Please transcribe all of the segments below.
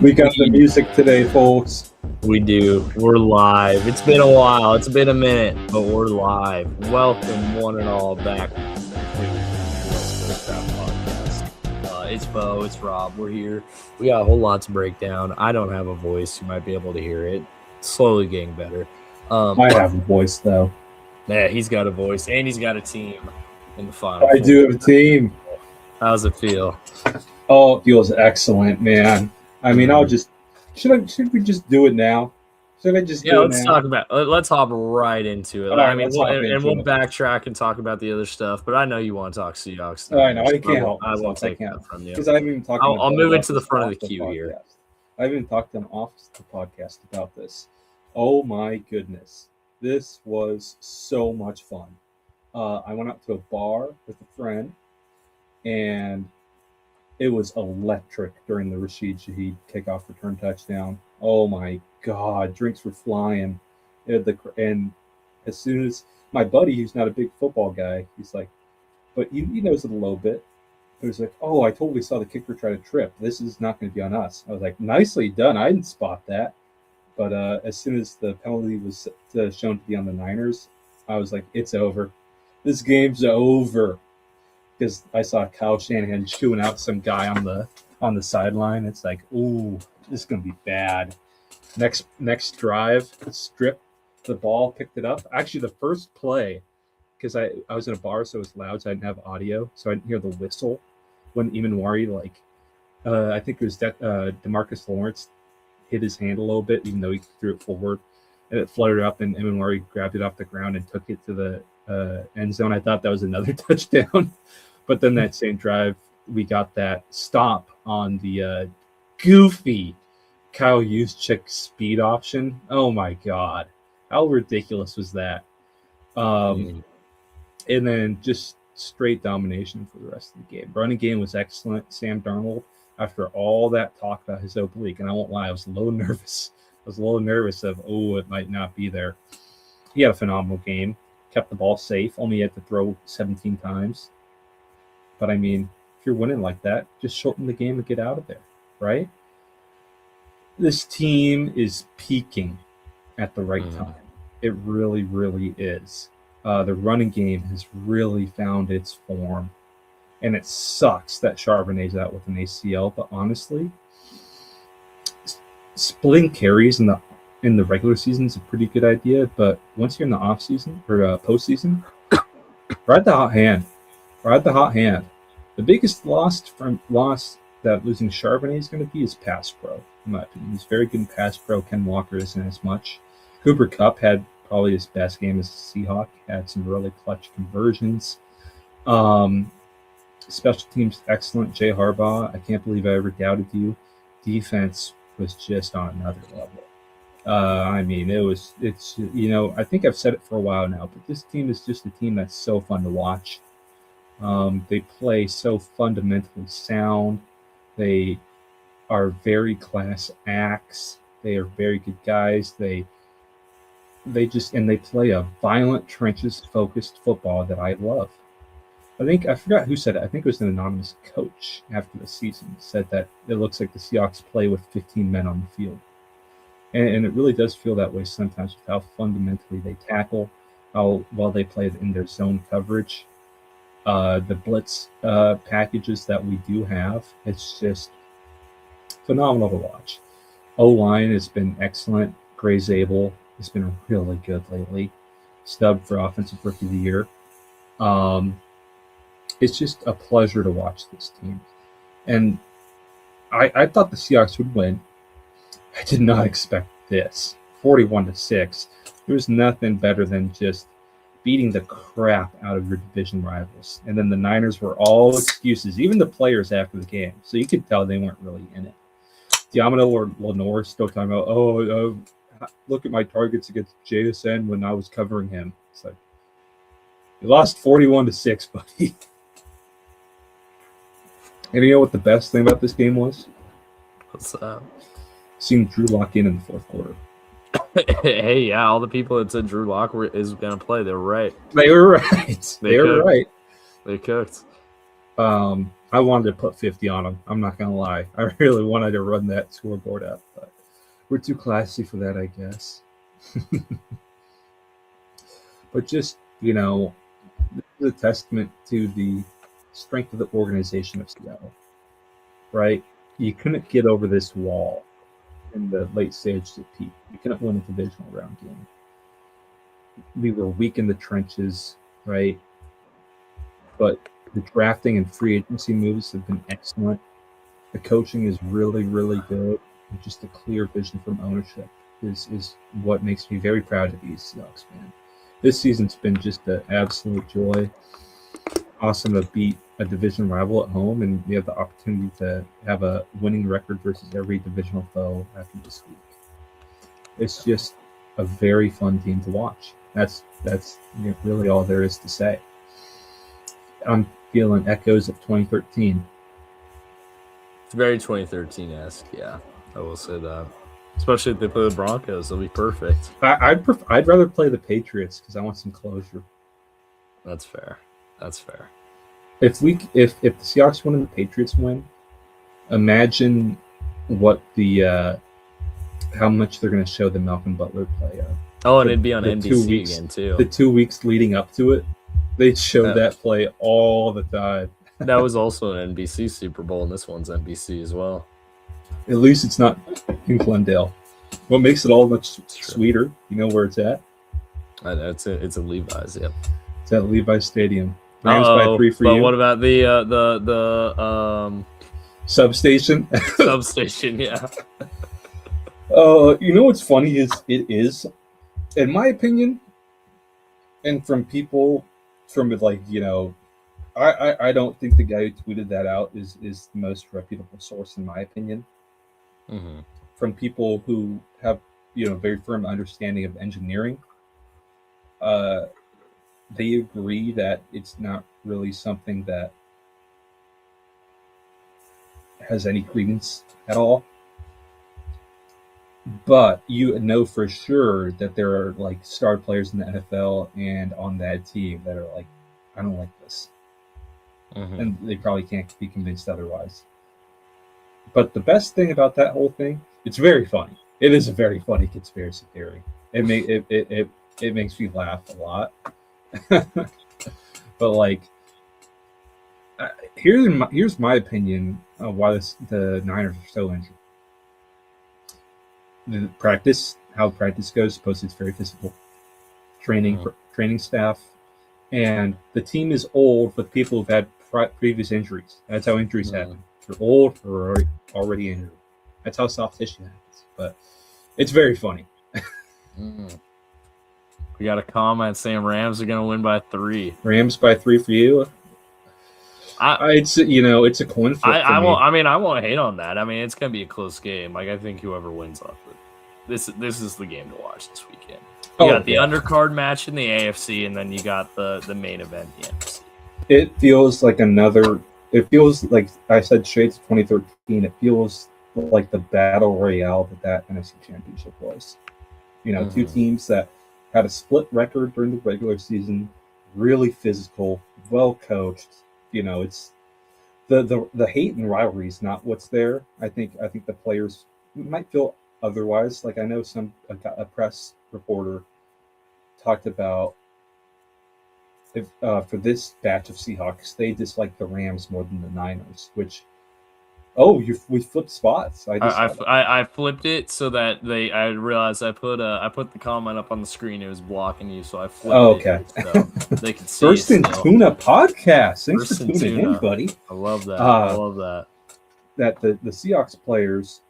We got the music today, folks. We do. We're live. It's been a while. It's been a minute, but we're live. Welcome, one and all, back to the podcast. It's Beau. It's Rob. We're here. We got a whole lot to break down. I don't have a voice. You might be able to hear it. Slowly getting better. I have a voice, though. Yeah, he's got a voice, and he's got a team in the final. I do have a team. How's it feel? Oh, it feels excellent, man. I mean, should we just do it now? Should I just do it now? Let's hop right into it. Right, I mean, we'll backtrack and talk about the other stuff, but I know you want to talk Seahawks. I know, I can't help I won't take that from you. Because I haven't even talked. I'll move it to the front of the queue here. I haven't talked to them off the podcast about this. Oh my goodness, this was so much fun. I went out to a bar with a friend, and it was electric during the Rashid Shaheed kickoff return touchdown. Oh my God, drinks were flying. And as soon as my buddy, who's not a big football guy, he's like, but he knows it a little bit. He was like, oh, I totally saw the kicker try to trip. This is not going to be on us. I was like, nicely done. I didn't spot that. But as soon as the penalty was shown to be on the Niners, I was like, it's over. This game's over. Because I saw Kyle Shanahan chewing out some guy on the sideline. It's like, ooh, this is gonna be bad. Next drive, stripped the ball, picked it up. Actually, the first play, because I was in a bar, so it was loud, so I didn't have audio, so I didn't hear the whistle when Imanwari, I think it was DeMarcus Lawrence hit his hand a little bit, even though he threw it forward, and it fluttered up, and Imanwari grabbed it off the ground and took it to the end zone. I thought that was another touchdown. But then that same drive, we got that stop on the goofy Kyle Juszczyk speed option. Oh, my God. How ridiculous was that? And then just straight domination for the rest of the game. Running game was excellent. Sam Darnold, after all that talk about his oblique, and I won't lie, I was a little nervous. It might not be there. He had a phenomenal game. Kept the ball safe. Only had to throw 17 times. But, I mean, if you're winning like that, just shorten the game and get out of there, right? This team is peaking at the right time. It really, really is. The running game has really found its form. And it sucks that Charbonnet's out with an ACL. But honestly, splitting carries in the regular season is a pretty good idea. But once you're in the off season or postseason, ride the hot hand. The biggest loss that losing Charbonnet is going to be is pass pro, in my opinion. He's very good in pass pro. Ken Walker isn't as much. Cooper Kupp had probably his best game as a Seahawk. Had some really clutch conversions. Special teams excellent. Jay Harbaugh, I can't believe I ever doubted you. Defense was just on another level. I mean, I think I've said it for a while now, but this team is just a team that's so fun to watch. They play so fundamentally sound. They are very class acts. They are very good guys. They play a violent, trenches-focused football that I love. I forgot who said it. I think it was an anonymous coach after the season said that it looks like the Seahawks play with 15 men on the field. And it really does feel that way sometimes with how fundamentally they tackle, how well they play in their zone coverage. The blitz packages that we do have, it's just phenomenal to watch. O-line has been excellent. Gray Zabel has been really good lately. Stubbed for Offensive Rookie of the Year. It's just a pleasure to watch this team. And I thought the Seahawks would win. I did not expect this. 41-6. There was nothing better than just beating the crap out of your division rivals. And then the Niners were all excuses, even the players after the game. So you could tell they weren't really in it. Diamond or Lenore still talking about, look at my targets against JSN when I was covering him. It's like, you lost 41-6, buddy. And you know what the best thing about this game was? What's that? Seeing Drew Lock in the fourth quarter. Hey, yeah, all the people that said Drew Lock is going to play, they were right. They were right. They were right. They cooked. I wanted to put 50 on them. I'm not gonna lie. I really wanted to run that scoreboard up, but we're too classy for that, I guess. But just this is a testament to the strength of the organization of Seattle, right? You couldn't get over this wall in the late stages of peak. You couldn't win a divisional round game. We were weak in the trenches, right? But the drafting and free agency moves have been excellent. The coaching is really, really good. And just a clear vision from ownership is what makes me very proud to be a Seahawks fan. This season's been just an absolute joy. Awesome to beat a division rival at home, and we have the opportunity to have a winning record versus every divisional foe after this week. It's just a very fun team to watch. That's really all there is to say. I'm feeling echoes of 2013. It's very 2013-esque, yeah. I will say that. Especially if they play the Broncos, they'll be perfect. I'd rather play the Patriots because I want some closure. That's fair. If the Seahawks win and the Patriots win, imagine what how much they're going to show the Malcolm Butler play. And it'd be on NBC again too. The 2 weeks leading up to it, they'd show that play all the time. That was also an NBC Super Bowl, and this one's NBC as well. At least it's not in Glendale. What makes it all much sweeter? You know where it's at? It's a Levi's. Yep. It's at Levi's Stadium. Rams by 3 for but you. What about the substation? Substation, yeah. You know what's funny is it is, in my opinion, and from people from I don't think the guy who tweeted that out is the most reputable source in my opinion. Mm-hmm. From people who have very firm understanding of engineering, they agree that it's not really something that has any credence at all. But you know for sure that there are star players in the NFL and on that team that are like, I don't like this. Mm-hmm. And they probably can't be convinced otherwise. But the best thing about that whole thing, it's very funny. It is a very funny conspiracy theory. It makes me laugh a lot. But here's my opinion of why the Niners are so injured. How practice goes, supposedly it's very physical. Training staff, and the team is old with people who've had previous injuries. That's how injuries happen. They're old or already injured. That's how soft tissue happens. But it's very funny. We got a comment saying Rams are going to win by 3. Rams by 3 for you. It's a coin flip. I won't hate on that. I mean, it's going to be a close game. I think whoever wins off it. This is the game to watch this weekend. You got the undercard match in the AFC, and then you got the main event in the NFC. It feels like it feels like I said shades of 2013. It feels like the battle royale that NFC Championship was. Two teams that had a split record during the regular season, really physical, well coached. It's the hate and rivalry is not what's there. I think the players might feel otherwise. I know a press reporter talked about if for this batch of Seahawks, they dislike the Rams more than the Niners, which we flipped spots. I flipped it so that I realized I put the comment up on the screen. It was blocking you, so I flipped it so they could see. First in Tuna podcast. Thanks for tuning in, buddy. I love that. I love that. That the Seahawks players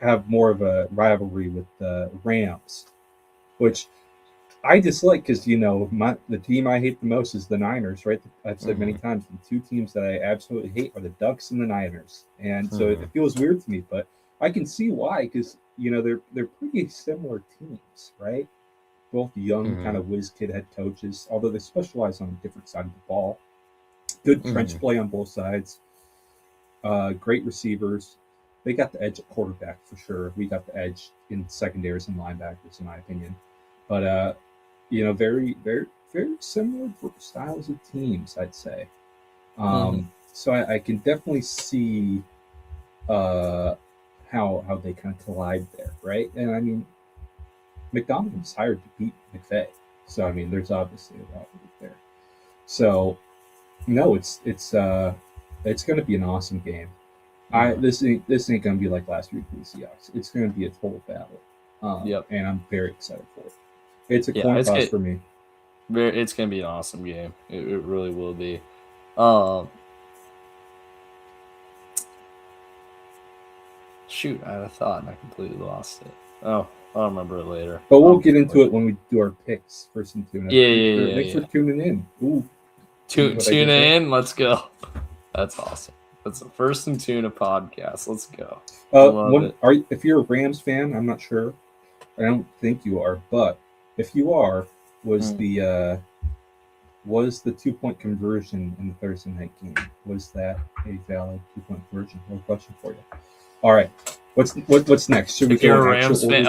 have more of a rivalry with the Rams, which I dislike because the team I hate the most is the Niners, right? I've said many times the two teams that I absolutely hate are the Ducks and the Niners, and so it feels weird to me, but I can see why because they're pretty similar teams, right? Both young kind of whiz kid head coaches, although they specialize on a different side of the ball. Good trench play on both sides. Great receivers. They got the edge at quarterback for sure. We got the edge in secondaries and linebackers, in my opinion. But very, very, very similar styles of teams, I'd say. so I can definitely see how they kind of collide there, right? And I mean, McDonald was hired to beat McVay, so I mean, there's obviously a rivalry there. So no, it's going to be an awesome game. This ain't going to be like last week for the Seahawks. It's going to be a total battle. And I'm very excited for it. It's a coin toss for me. It's going to be an awesome game. It really will be. Shoot, I had a thought and I completely lost it. Oh, I'll remember it later. But we'll get into it when we do our picks first and tune. Thanks for tuning in. Ooh, tune in. Let's go. That's awesome. That's the first and tuna podcast. Let's go. If you're a Rams fan, I'm not sure. I don't think you are, but if you are, was the 2-point conversion in the Thursday night game, was that a valid 2-point conversion? No question for you. All right. What's next? Should we go? If you're a Rams fan,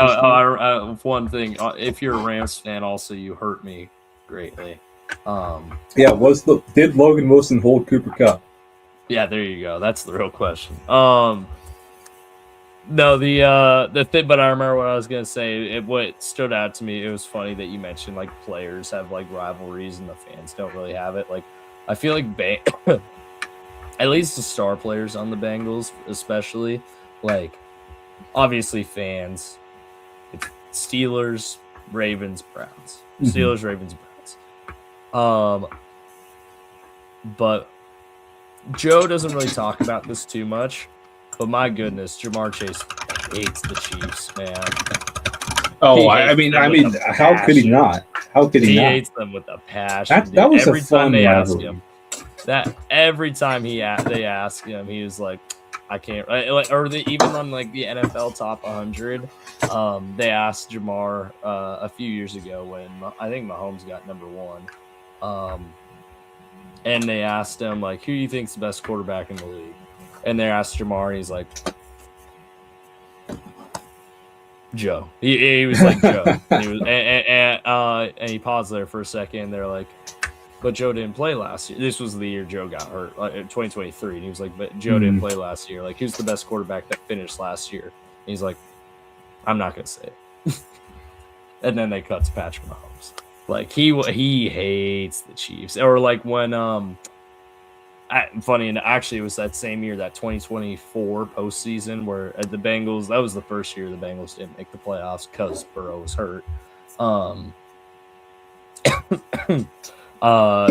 one thing. If you're a Rams fan, also you hurt me greatly. Did Logan Wilson hold Cooper Kupp? Yeah, there you go. That's the real question. No, the thing, but I remember what I was gonna say. What stood out to me, it was funny that you mentioned like players have like rivalries and the fans don't really have it. Like, I feel like at least the star players on the Bengals, especially, like, obviously fans, it's Steelers, Ravens, Browns. Steelers, Ravens, Browns. But Joe doesn't really talk about this too much, but my goodness, Jamar Chase hates the Chiefs, man. Oh, I mean, how could he not? How could he not? He hates them with a passion. That was every a fun time they rivalry. ask him. Every time they ask him, he was like, I can't. Even on like the NFL Top 100, they asked Jamar a few years ago when I think Mahomes got number 1, and they asked him like, who do you think's the best quarterback in the league? And they asked Jamar, and he's like, Joe. He was like Joe. And he paused there for a second. They're like, but Joe didn't play last year. This was the year Joe got hurt, 2023. And he was like, but Joe didn't play last year. Like, who's the best quarterback that finished last year? And he's like, I'm not going to say it. And then they cut to Patrick Mahomes. Like, he hates the Chiefs. Or like when, funny, and actually it was that same year, that 2024 postseason where the Bengals, that was the first year the Bengals didn't make the playoffs because Burrow was hurt.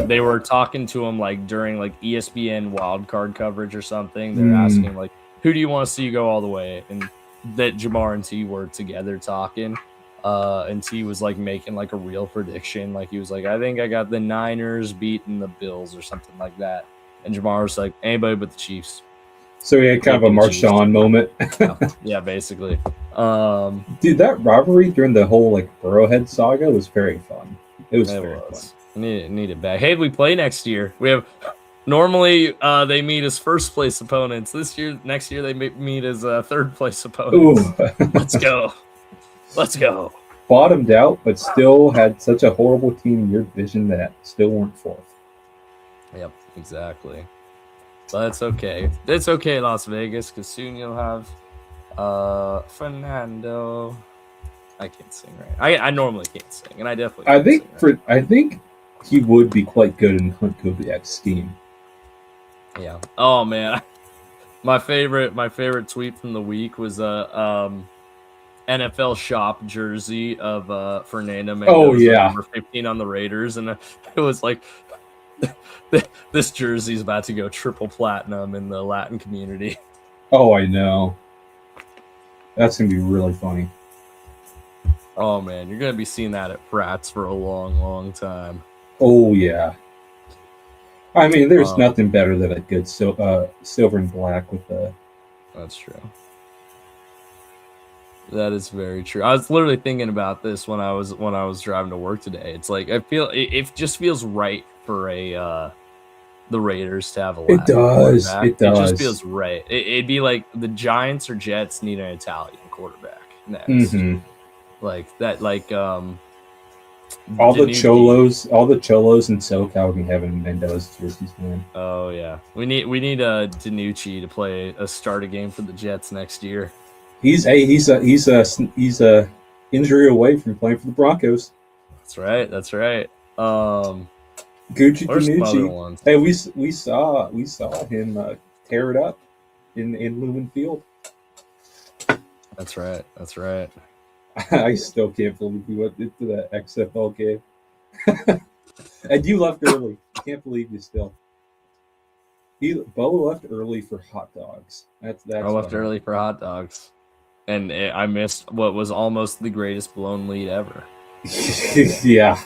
They were talking to him like during like ESPN wild card coverage or something. They're asking like, who do you want to see go all the way? And that Jamar and T were together talking. And T was like making like a real prediction. Like he was like, I think I got the Niners beating the Bills or something like that. And Jamar was like, anybody but the Chiefs. So he had kind of a Marshawn moment. Yeah, basically. Dude, that rivalry during the whole like Burrowhead saga was very fun. It was very fun. Need it back. Hey, we play next year. We have normally they meet as first place opponents. Next year they meet as third place opponents. Let's go. Bottomed out, but still had such a horrible team in your division that still weren't fourth. Yep, exactly. But it's okay. It's okay, Las Vegas, because soon you'll have Fernando. I can't sing right. I normally can't sing, and I definitely. I think he would be quite good in Hunt Kubiak's scheme. Yeah. Oh man, my favorite tweet from the week was NFL shop jersey of Fernando Mendoza, oh yeah, number 15 on the Raiders, and it was like, this jersey's about to go triple platinum in the Latin community. Oh, I know. That's gonna be really funny. Oh man, you're gonna be seeing that at Pratt's for a long, long time. Oh yeah. I mean, there's nothing better than a good silver and black with the. That's true. That is very true. I was literally thinking about this when I was driving to work today. It's like it just feels right for the Raiders to have a Latin quarterback. It does. It just feels right. It'd be like the Giants or Jets need an Italian quarterback next. Mm-hmm. Like that. Like All the DiNucci. cholos in SoCal can have Mendoza jerseys, man. Oh yeah, we need DiNucci to start a game for the Jets next year. He's a injury away from playing for the Broncos. That's right. That's right. Gucci Where's some other DiNucci. ones? Hey, we saw him tear it up in Lumen Field. That's right. That's right. I still can't believe he went into that XFL game. And you left early. I can't believe you still. Bo left early for hot dogs. That's I left funny. early for hot dogs, and I missed what was almost the greatest blown lead ever. Yeah.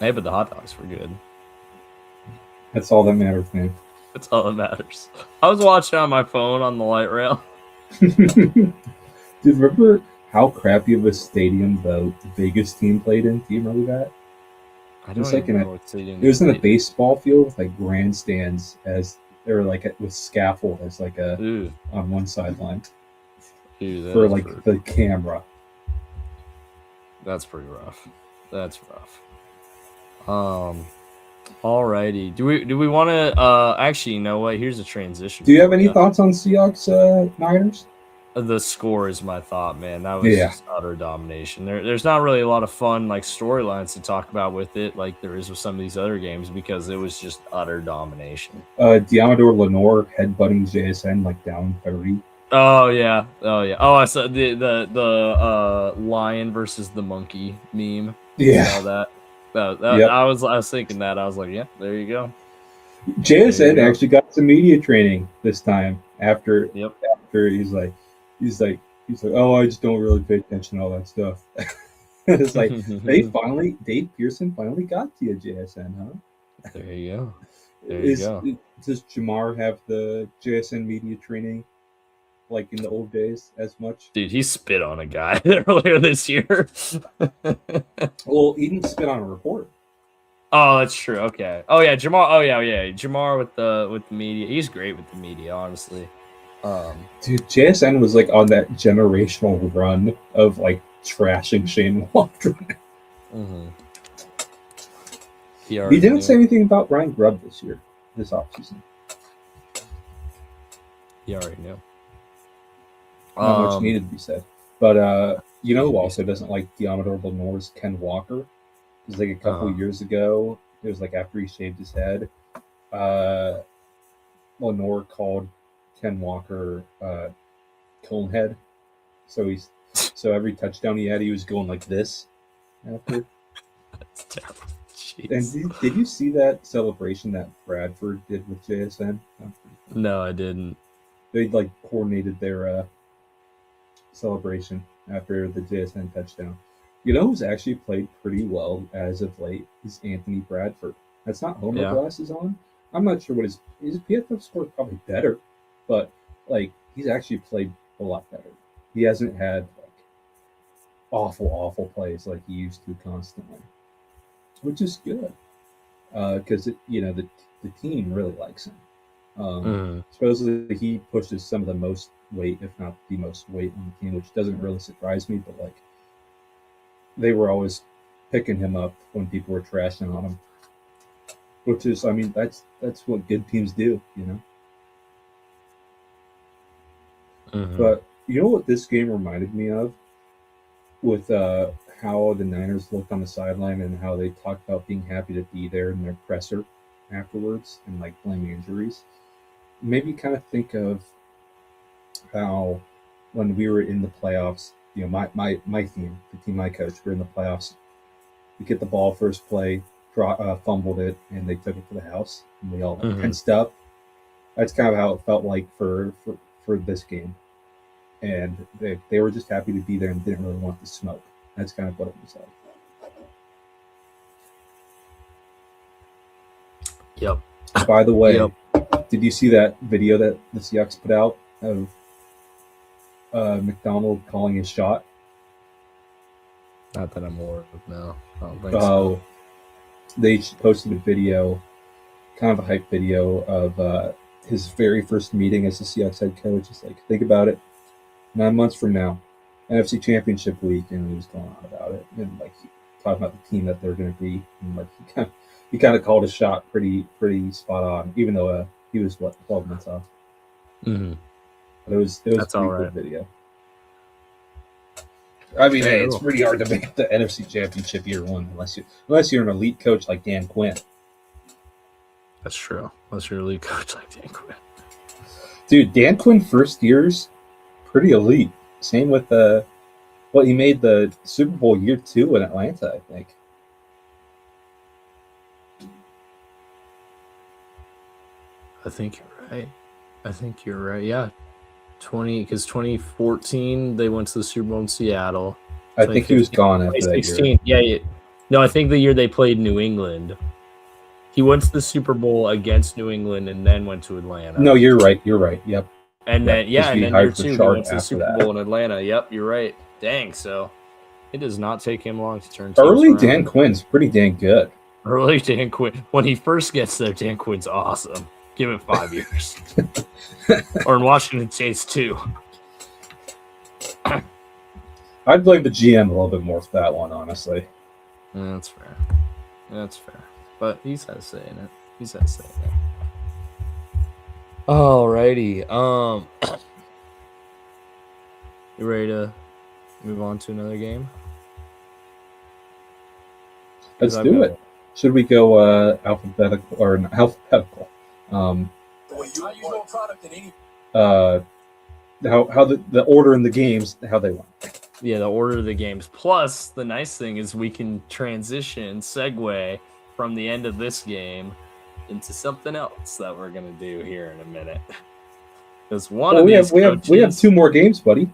Hey, but the hot dogs were good. That's all that matters, man. That's all that matters. I was watching on my phone on the light rail. Dude, remember how crappy of a stadium the Vegas team played in? Do you remember that? I don't even know what stadium. It was in a baseball field with like grandstands with scaffold as like on one sideline for like the camera. That's pretty rough. That's rough. Alrighty. Do we want to? Actually, you know what? Here's a transition. Do you have any thoughts on Seahawks Niners? The score is my thought, man. That was just utter domination. There's not really a lot of fun like storylines to talk about with it, like there is with some of these other games, because it was just utter domination. Diamador Lenore headbutting JSN like down 30. Oh yeah. I saw the lion versus the monkey meme. Yeah. Saw that. Yep. I was thinking that. I was like, yeah, there you go. JSN actually got some media training this time after he's like, oh, I just don't really pay attention to all that stuff. It's like Dave Pearson finally got to you, JSN, huh? There you go. Does Jamar have the JSN media training like in the old days as much? Dude, he spit on a guy earlier this year. Well, he didn't spit on a reporter. Oh, that's true. Okay. Oh yeah, Jamar. Oh yeah. Jamar with the media. He's great with the media, honestly. Dude, JSN was like on that generational run of like trashing Shane Waldron. Mm-hmm. He didn't say anything about Ryan Grubb this offseason. He already knew. Not much needed to be said. But you know who also doesn't like Diamador Lenore's Ken Walker? It was like a couple of years ago. It was like after he shaved his head. Lenore called Ken Walker Conehead. So every touchdown he had, he was going like this after. That's terrible. And did you see that celebration that Bradford did with JSN? No, I didn't. They like coordinated their celebration after the JSN touchdown. You know who's actually played pretty well as of late is Anthony Bradford. That's not homer glasses on. I'm not sure what his PFF score is probably better, but like he's actually played a lot better. He hasn't had like awful plays like he used to constantly, which is good because the team really likes him. Supposedly he pushes some of the most weight, if not the most weight on the team, which doesn't really surprise me, but like they were always picking him up when people were trashing on him, which is, I mean, that's what good teams do, you know. But you know what this game reminded me of, with how the Niners looked on the sideline and how they talked about being happy to be there in their presser afterwards and like blaming injuries. Maybe kind of think of how when we were in the playoffs, you know, my team, the team I coach, we're in the playoffs. We get the ball first play, fumbled it, and they took it to the house, and we all tensed up. That's kind of how it felt like for this game, and they were just happy to be there and didn't really want the smoke. That's kind of what it was like. Yep. By the way, did you see that video that the Seahawks put out of McDonald calling his shot? Not that I'm aware of, no. I don't think so. They posted a video, kind of a hype video of his very first meeting as the Seahawks head coach. It's like, think about it. 9 months from now, NFC Championship week, and he was going on about it, and like talking about the team that they're going to be, and like he kind of called his shot pretty spot on, even though he was 12 months off. Mm-hmm. But it was That's a pretty all right. good video. I mean, Hey, hey, it's pretty hard to make the NFC Championship year one unless you're an elite coach like Dan Quinn. That's true. Unless you're a elite coach like Dan Quinn. Dude, Dan Quinn first year's pretty elite. Same with he made the Super Bowl year 2 in Atlanta, I think. I think you're right. Yeah. 2014 they went to the Super Bowl in Seattle. I think he was gone after that year. Yeah. No, I think the year they played New England. He went to the Super Bowl against New England and then went to Atlanta. No, you're right. Yep. And then and then year 2 he went to the Super Bowl in Atlanta. Yep, you're right. Dang, so it does not take him long to turn. Early Dan Quinn's pretty dang good. Early Dan Quinn. When he first gets there, Dan Quinn's awesome. Give it 5 years. Or in Washington State's too. I'd blame the GM a little bit more for that one, honestly. Yeah, that's fair. But he's had a say in it. Alrighty. You ready to move on to another game? Let's do it. Should we go alphabetical or not alphabetical? How the order in the games, how they went. Yeah, the order of the games. Plus, the nice thing is we can segue from the end of this game into something else that we're gonna do here in a minute. Because we have 2 more games, buddy.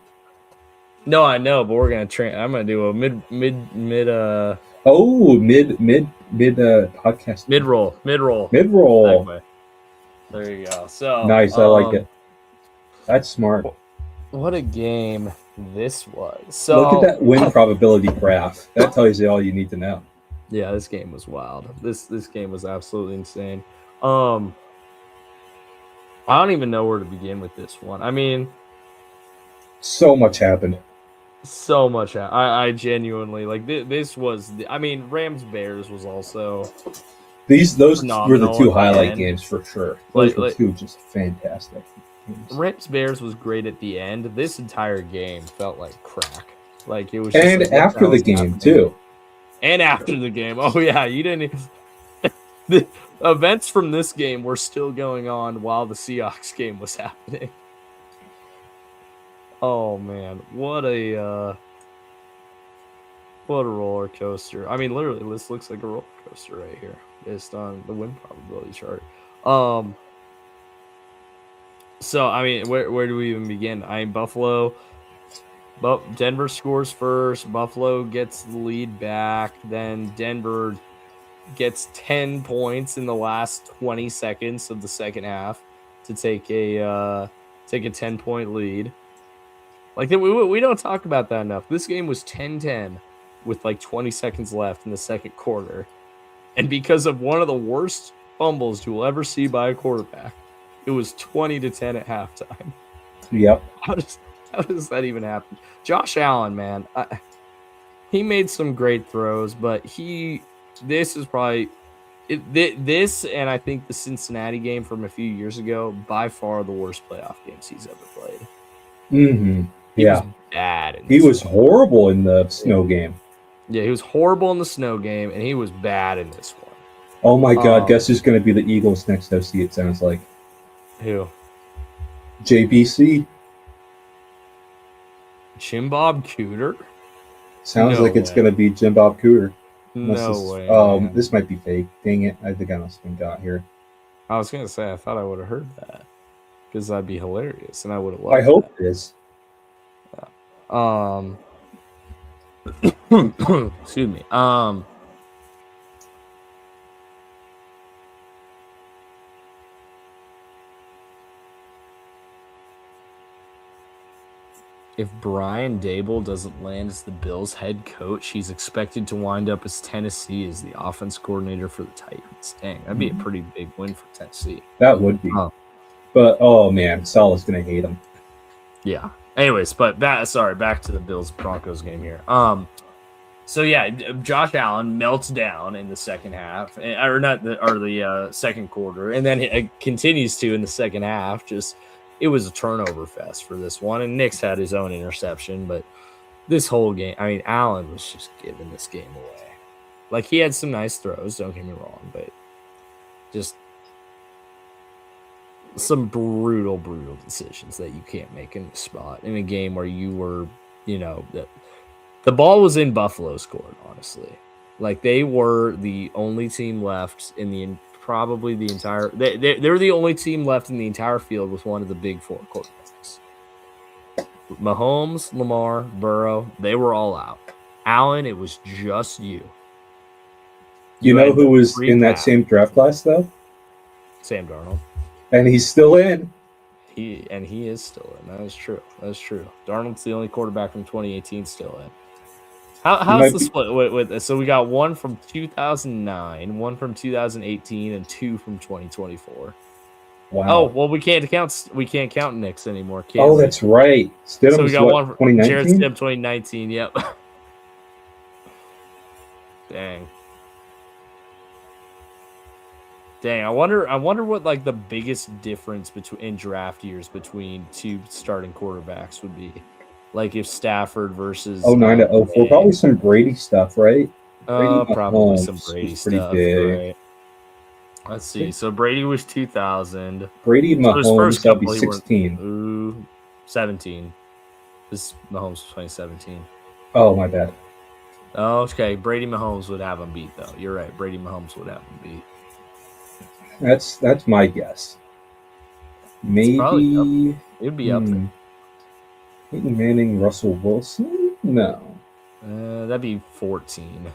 No, I know, but we're gonna I'm gonna do a mid podcast. Mid roll. Segue. There you go. So nice, I like it. That's smart. What a game this was. So look at that win probability graph. That tells you all you need to know. Yeah, this game was wild. This game was absolutely insane. I don't even know where to begin with this one. I mean, so much happened. I genuinely like this was. Rams Bears was also. Those were the 2 highlight games for sure. Those were 2 just fantastic games. Rams Bears was great at the end. This entire game felt like crack. Like it was. And after the game too. And after the game, oh yeah, you didn't. The events from this game were still going on while the Seahawks game was happening. Oh man, what a roller coaster! I mean, literally, this looks like a roller coaster right here, based on the win probability chart. So I mean, where do we even begin? Buffalo. But Denver scores first. Buffalo gets the lead back. Then Denver gets 10 points in the last 20 seconds of the second half to take a 10-point lead. Like we don't talk about that enough. This game was 10-10 with like 20 seconds left in the second quarter, and because of one of the worst fumbles you will ever see by a quarterback, it was 20-10 at halftime. Yep. How does that even happen? Josh Allen, man, he made some great throws, but this is probably this, and I think the Cincinnati game from a few years ago, by far the worst playoff games he's ever played. Mm-hmm. He was bad. He was horrible in the snow game. Yeah, he was horrible in the snow game, and he was bad in this one. Oh my God! Guess who's going to be the Eagles' next OC? It sounds like. Who? JBC. Jim Bob Cooter? Sounds like it's going to be Jim Bob Cooter. No way. Man. This might be fake. Dang it. I think I must have been got here. I was going to say, I thought I would have heard that. Because that'd be hilarious, and I would have loved I hope it is. Excuse me. If Brian Dable doesn't land as the Bills head coach, he's expected to wind up as Tennessee as the offense coordinator for the Titans. Dang, that'd be a pretty big win for Tennessee. That would be. But, oh, man, Salah's going to hate him. Yeah. Anyways, but back to the Bills-Broncos game here. So yeah, Josh Allen melts down in the second half, or not the second quarter, and then it continues to in the second half. Just it was a turnover fest for this one, and Nix had his own interception, but this whole game, I mean, Allen was just giving this game away. Like he had some nice throws, don't get me wrong, but just some brutal decisions that you can't make in the spot in a game where you were, the ball was in Buffalo's court, honestly. Like they were the only team left in the probably the entire. They're the only team left in the entire field with one of the big four quarterbacks. Mahomes, Lamar, Burrow, they were all out. Allen, it was just you. You know who was in that same draft class though? Sam Darnold. And he's still in. He is still in. That is true. Darnold's the only quarterback from 2018 still in. How's the split? So we got one from 2009, one from 2018, and two from 2024. Wow. Oh well, we can't count Nix anymore. Oh, that's right. Stidham so we got one from 2019? Jared Stidham 2019. Yep. Dang, I wonder what like the biggest difference in draft years between two starting quarterbacks would be. Like if Stafford versus 09 to 04, probably some Brady stuff, right? Probably some Brady stuff. Right. Let's see. So Brady was 2000. Brady Mahomes that'll be 16. 17. This Mahomes was 2017. Oh, my bad. Oh, okay. Brady Mahomes would have him beat though. You're right. Brady Mahomes would have him beat. That's my guess. Maybe it'd be up there. Peyton Manning, Russell Wilson? No. That'd be 14.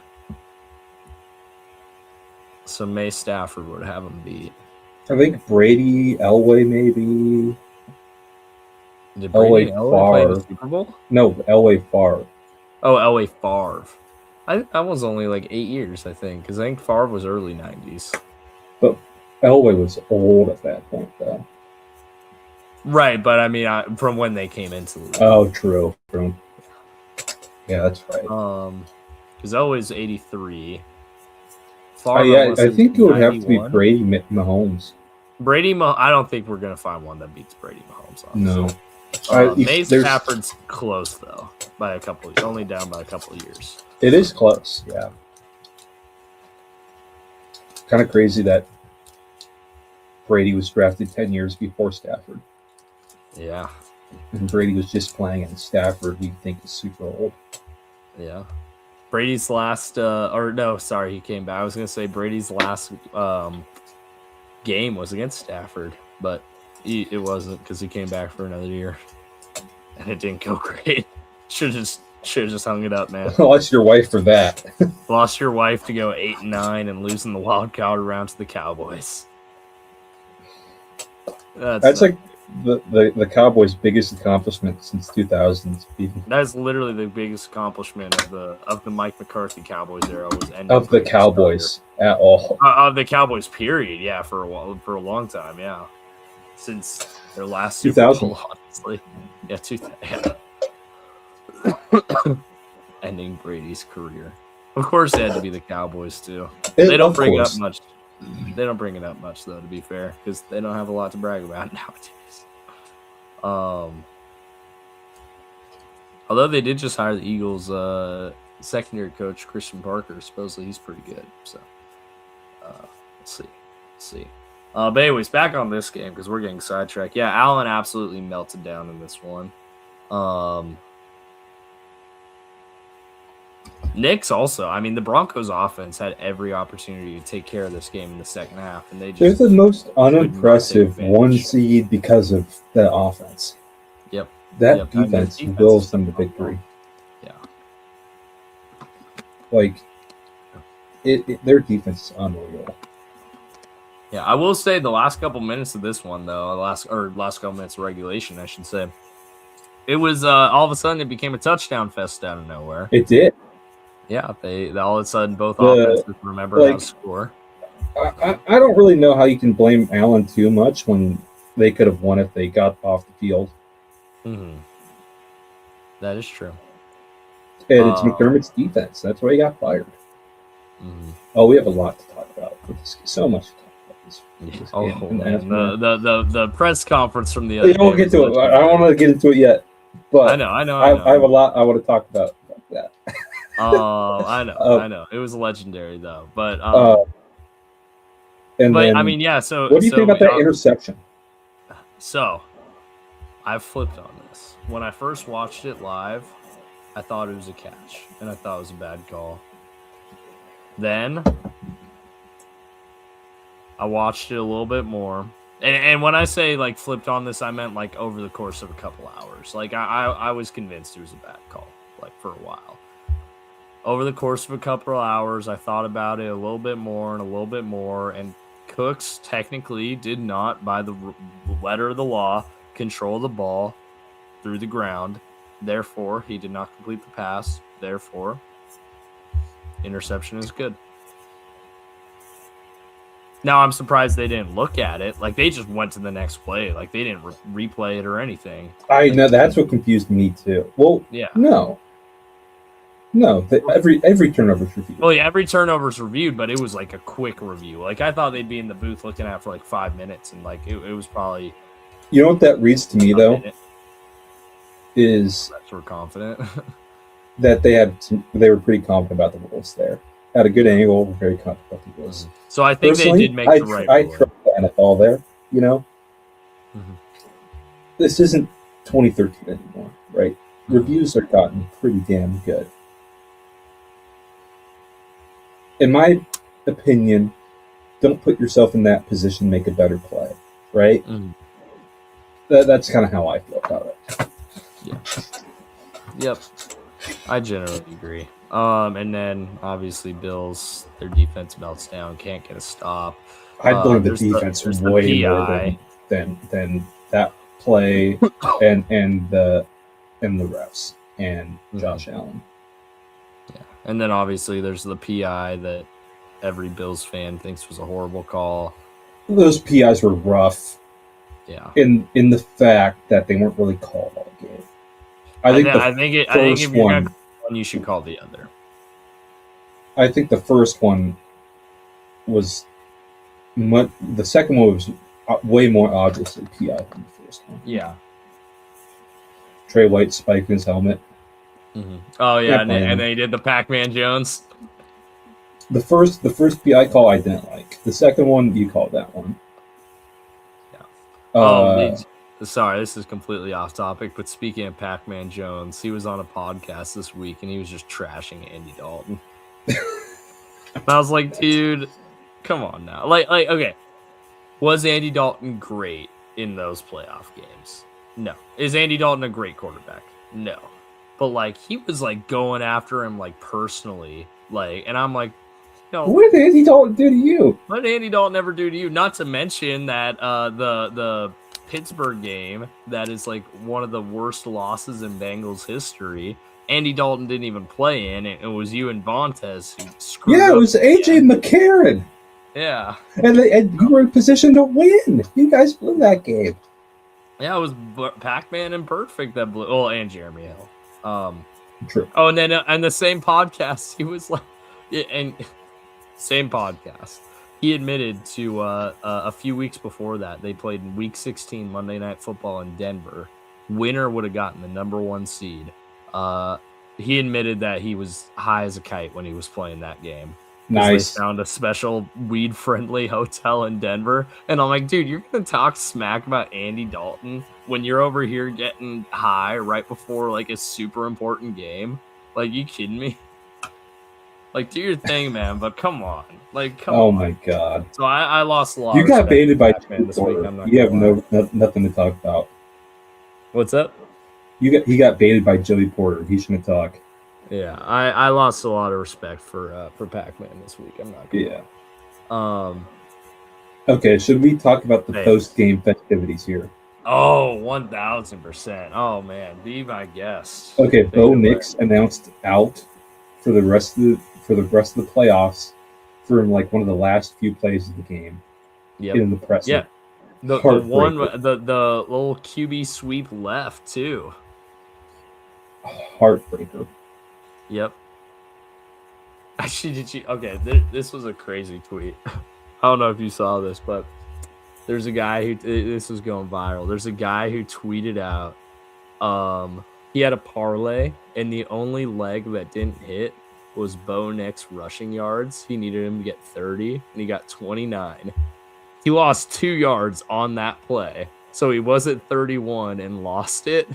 So May Stafford would have him beat. I think Brady, Elway, maybe. Did Brady Elway play the Super Bowl? No, Elway Favre. Oh, Elway Favre. That was only like 8 years, I think, because I think Favre was early 90s. But Elway was old at that point, though. Right, but I mean, from when they came into the league. Oh, true. Yeah, that's right. Because Elway's 83. I think it would have to be Brady Mahomes. I don't think we're gonna find one that beats Brady Mahomes. Honestly. No. Stafford's close though, only down by a couple of years. It is close, yeah. Kind of crazy that Brady was drafted 10 years before Stafford. Yeah. And Brady was just playing, and Stafford, we think, is super old. Yeah. Brady's last, he came back. I was going to say Brady's last game was against Stafford, but it wasn't because he came back for another year, and it didn't go great. Should have just hung it up, man. Lost your wife for that. Lost your wife to go 8-9 and losing the wild card round to the Cowboys. That's like the Cowboys' biggest accomplishment since 2000. That's literally the biggest accomplishment of the Mike McCarthy Cowboys era was ending of the Cowboys at all. Of the Cowboys, period. Yeah, for a long time. Yeah, since their last Super Bowl, honestly. Yeah, 2000. Ending Brady's career. Of course, it had to be the Cowboys too. They don't bring it up much. They don't bring it up much, though, to be fair, because they don't have a lot to brag about nowadays. Although they did just hire the Eagles' secondary coach, Christian Parker. Supposedly he's pretty good. So, let's see. But anyways, back on this game, because we're getting sidetracked. Yeah, Allen absolutely melted down in this one. Nix also. I mean, the Broncos offense had every opportunity to take care of this game in the second half, and they're the most unimpressive one seed because of the offense. Yep. That defense wills them to victory. Yeah. Like, their defense is unreal. Yeah, I will say the last couple minutes of this one, though, last couple minutes of regulation, I should say, it was all of a sudden it became a touchdown fest out of nowhere. It did. Yeah, they all of a sudden both offenses remember how to score. I don't really know how you can blame Allen too much when they could have won if they got off the field. Mm-hmm. That is true. And it's McDermott's defense. That's why he got fired. Mm-hmm. Oh, we have a lot to talk about. So much to talk about this game. Man. The press conference from the other day. We'll get to it. I don't want to get into it yet. But I know. I have a lot I want to talk about that. I know. It was legendary though. But then, I mean, yeah. So what do you think about that interception? So I flipped on this. When I first watched it live, I thought it was a catch, and I thought it was a bad call. Then I watched it a little bit more. And when I say like flipped on this, I meant like over the course of a couple hours. Like I was convinced it was a bad call, like for a while. Over the course of a couple of hours, I thought about it a little bit more and a little bit more. And Cooks technically did not, by the letter of the law, control the ball through the ground. Therefore, he did not complete the pass. Therefore, interception is good. Now, I'm surprised they didn't look at it. Like, they just went to the next play. Like, they didn't replay it or anything. I know. That's what confused me, too. Well, yeah. No, every turnover's reviewed. Well, yeah, every turnover's reviewed, but it was like a quick review. Like, I thought they'd be in the booth looking at it for like 5 minutes, and like, it was probably... You know what that reads to me, though? Is... That's we're confident. that they were pretty confident about the rules there. Had a good angle, very confident about the rules. So I think personally, they did make the right I trust the NFL there, you know? Mm-hmm. This isn't 2013 anymore, right? Mm-hmm. Reviews are gotten pretty damn good. In my opinion, don't put yourself in that position, make a better play, right? Mm-hmm. That's kind of how I feel about it. Yeah. Yep. I generally agree. And then obviously Bills, their defense melts down, can't get a stop. I'd blame the defense way more than that play and the refs and Josh Allen. Yeah. And then obviously there's the PI that every Bills fan thinks was a horrible call. Those PIs were rough. Yeah. In the fact that they weren't really called all game. I think if you're going to call one, you should call the other. I think the first one was the second one was way more obviously PI than the first one. Yeah. Trey White spiked his helmet. Mm-hmm. Oh yeah, and then he did the Pac-Man Jones. The first PI call I didn't like. The second one you called that one. Yeah. Sorry, this is completely off topic, but speaking of Pac-Man Jones, he was on a podcast this week and he was just trashing Andy Dalton. And I was like, dude, come on now. Like, okay. Was Andy Dalton great in those playoff games? No. Is Andy Dalton a great quarterback? No. But like, he was like going after him like personally. Like, and I'm like, no. What did Andy Dalton do to you? What did Andy Dalton ever do to you? Not to mention that the Pittsburgh game, that is like one of the worst losses in Bengals history. Andy Dalton didn't even play in it. It was you and Vontaze who screwed up. Yeah, it was AJ McCarron. Yeah. And you were in position to win. You guys blew that game. Yeah, it was Pac-Man and Perfect that blew. Oh, and Jeremy Hill. True. Oh, and then on the same podcast, he was like, and same podcast. He admitted to a few weeks before that they played in Week 16 Monday Night Football in Denver. Winner would have gotten the number 1 seed. He admitted that he was high as a kite when he was playing that game. Nice. They found a special weed-friendly hotel in Denver, and I'm like, dude, you're gonna talk smack about Andy Dalton when you're over here getting high right before like a super important game? Like, you kidding me? Like, do your thing, man, but come on. Like, come on. Oh, my God. So I lost a lot. You got baited by Joey Porter. You have nothing to talk about. What's up? He got baited by Joey Porter. He shouldn't talk. Yeah, I lost a lot of respect for Pac-Man this week. I'm not gonna lie. Okay, should we talk about the post-game festivities here? Oh, 1,000%. Oh, man. Be my guest. Okay, Bo Nix announced out for the rest of the playoffs for like one of the last few plays of the game. Yep. In the press. Yeah. The little QB sweep left too. heartbreaker. Yep. Actually, did you? Okay, this was a crazy tweet. I don't know if you saw this, but there's a guy who this was going viral. There's a guy who tweeted out, he had a parlay, and the only leg that didn't hit was Bo Nix rushing yards. He needed him to get 30, and he got 29. He lost 2 yards on that play, so he was at 31 and lost it.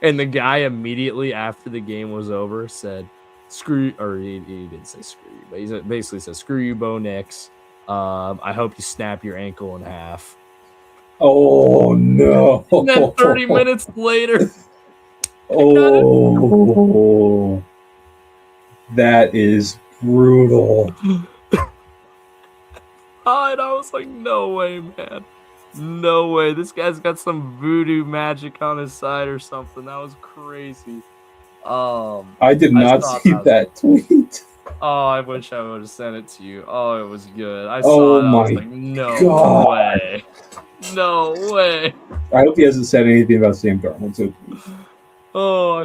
And the guy immediately after the game was over said, "Screw," or he didn't say screw you, but he basically said, "Screw you, Bo Nix. I hope you snap your ankle in half." Oh no! And then 30 minutes later, oh, that is brutal. And I was like, "No way, man! No way! This guy's got some voodoo magic on his side or something." That was crazy. I did not see that tweet. Oh, I wish I would have sent it to you. Oh, it was good. I saw it. I was like, no way. No way. I hope he hasn't said anything about Sam Darnold. So. Oh, I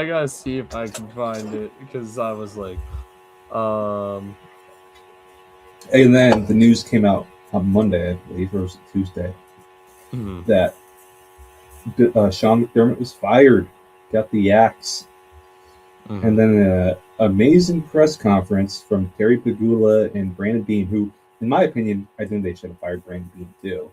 gotta see if I can find it because I was like, And then the news came out on Monday, I believe, or was it Tuesday, that Sean McDermott was fired, got the axe. And then an amazing press conference from Terry Pegula and Brandon Beane, who, in my opinion, I think they should have fired Brandon Beane too.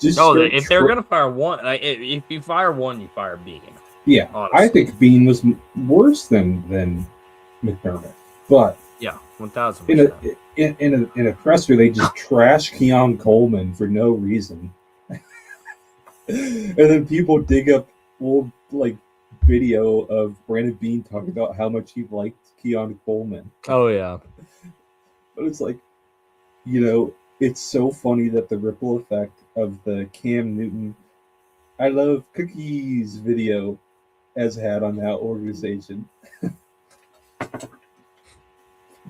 If they're going to fire one, if you fire one, you fire Beane. Yeah, honestly. I think Beane was worse than McDermott. But yeah, 1,000%. In a presser, they just trash Keon Coleman for no reason. And then people dig up old video of Brandon Beane talking about how much he liked Keon Coleman. Oh yeah. But it's like, it's so funny that the ripple effect of the Cam Newton "I love cookies" video has had on that organization.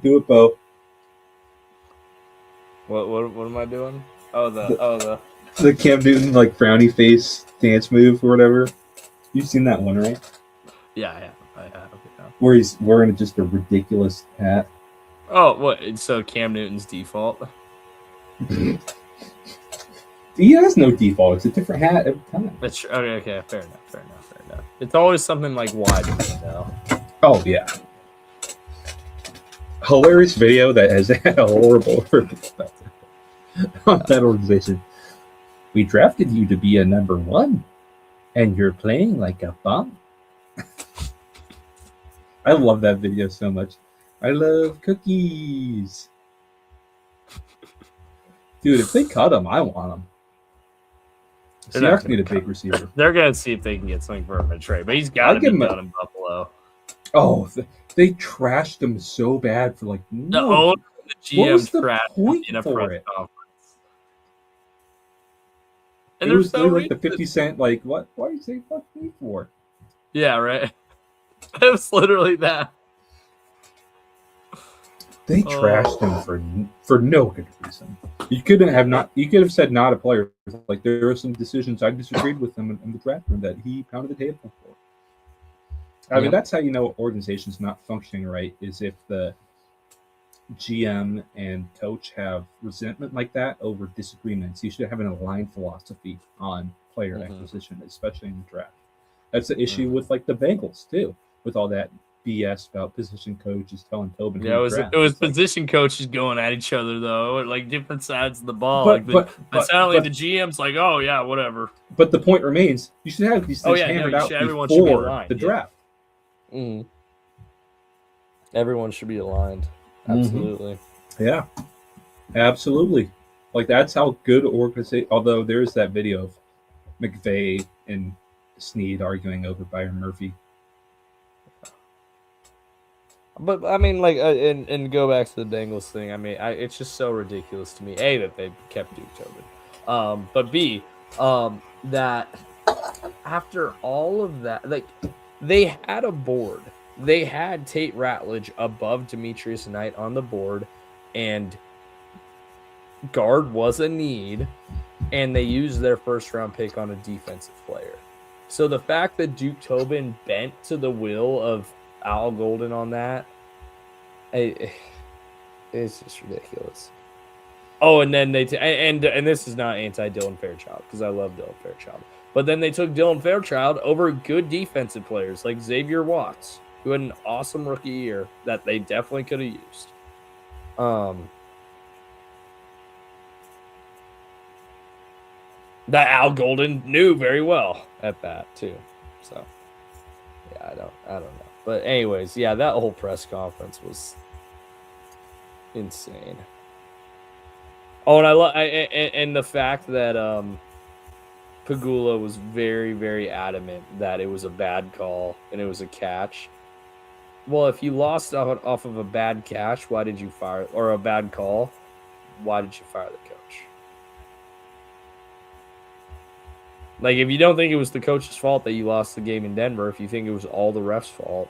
Do it, Bo. What am I doing? The Cam Newton frowny face dance move or whatever. You've seen that one, right? Yeah, I have. Yeah. Where he's wearing just a ridiculous hat. Oh, what? So Cam Newton's default? He has no default. It's a different hat every time. That's true. Okay. Fair enough. It's always something wide open now. Oh yeah. Hilarious video that has had a horrible perspective on that organization. "We drafted you to be a number 1, and you're playing like a bum." I love that video so much. "I love cookies." Dude, if they cut him, I want him. Seahawks need a big receiver. They're going to see if they can get something for him in trade, but he's got to be done in Buffalo. Oh, they trashed him so bad for the GM trashed him in a press conference. And there's no the 50 cent, what? Why are you saying fuck me for? Yeah, right. It was literally that. They trashed him for no good reason. You could have said not a player. There are some decisions I disagreed with him in the draft room that he pounded the table for. I mean, that's how you know organization's not functioning right, is if the GM and coach have resentment like that over disagreements. You should have an aligned philosophy on player acquisition, especially in the draft. That's the issue with the Bengals too, with all that BS about position coaches telling Tobin. Yeah, it was position coaches going at each other though, different sides of the ball. But the GM's oh yeah, whatever. But the point remains, you should have these things hammered out before the draft. Mm-hmm. Everyone should be aligned. Absolutely. Yeah, absolutely. That's how good organization. Although there's that video of McVay and Snead arguing over Byron Murphy. But I mean, and go back to the Bengals thing. I mean, it's just so ridiculous to me. A, that they kept Duke Tobin, but B, that after all of that, they had a board. They had Tate Ratledge above Demetrius Knight on the board, and guard was a need, and they used their first-round pick on a defensive player. So the fact that Duke Tobin bent to the will of Al Golden on that, it's just ridiculous. Oh, and then and this is not anti-Dylan Fairchild because I love Dylan Fairchild. But then they took Dylan Fairchild over good defensive players like Xavier Watts, who had an awesome rookie year that they definitely could have used. That Al Golden knew very well at that too. So yeah, I don't know. But anyways, yeah, that whole press conference was insane. Oh, and and the fact that Pagula was very, very adamant that it was a bad call and it was a catch. Well, if you lost off of a bad catch, why did you fire, or a bad call? Why did you fire the coach? Like, if you don't think it was the coach's fault that you lost the game in Denver, if you think it was all the ref's fault,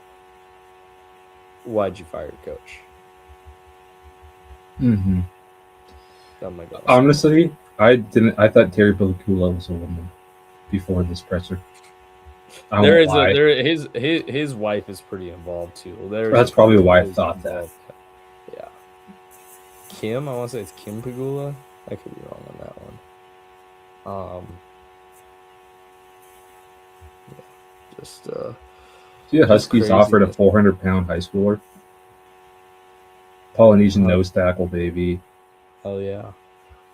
why'd you fire your coach? Mm-hmm. Oh my God. Honestly, I thought Terry Pagula was a woman before this presser. His wife is pretty involved too. That's probably why I thought that. Yeah. Kim, I want to say it's Kim Pagula. I could be wrong on that one. The Huskies offered a 400-pound high schooler. Polynesian nose tackle, baby. Oh yeah.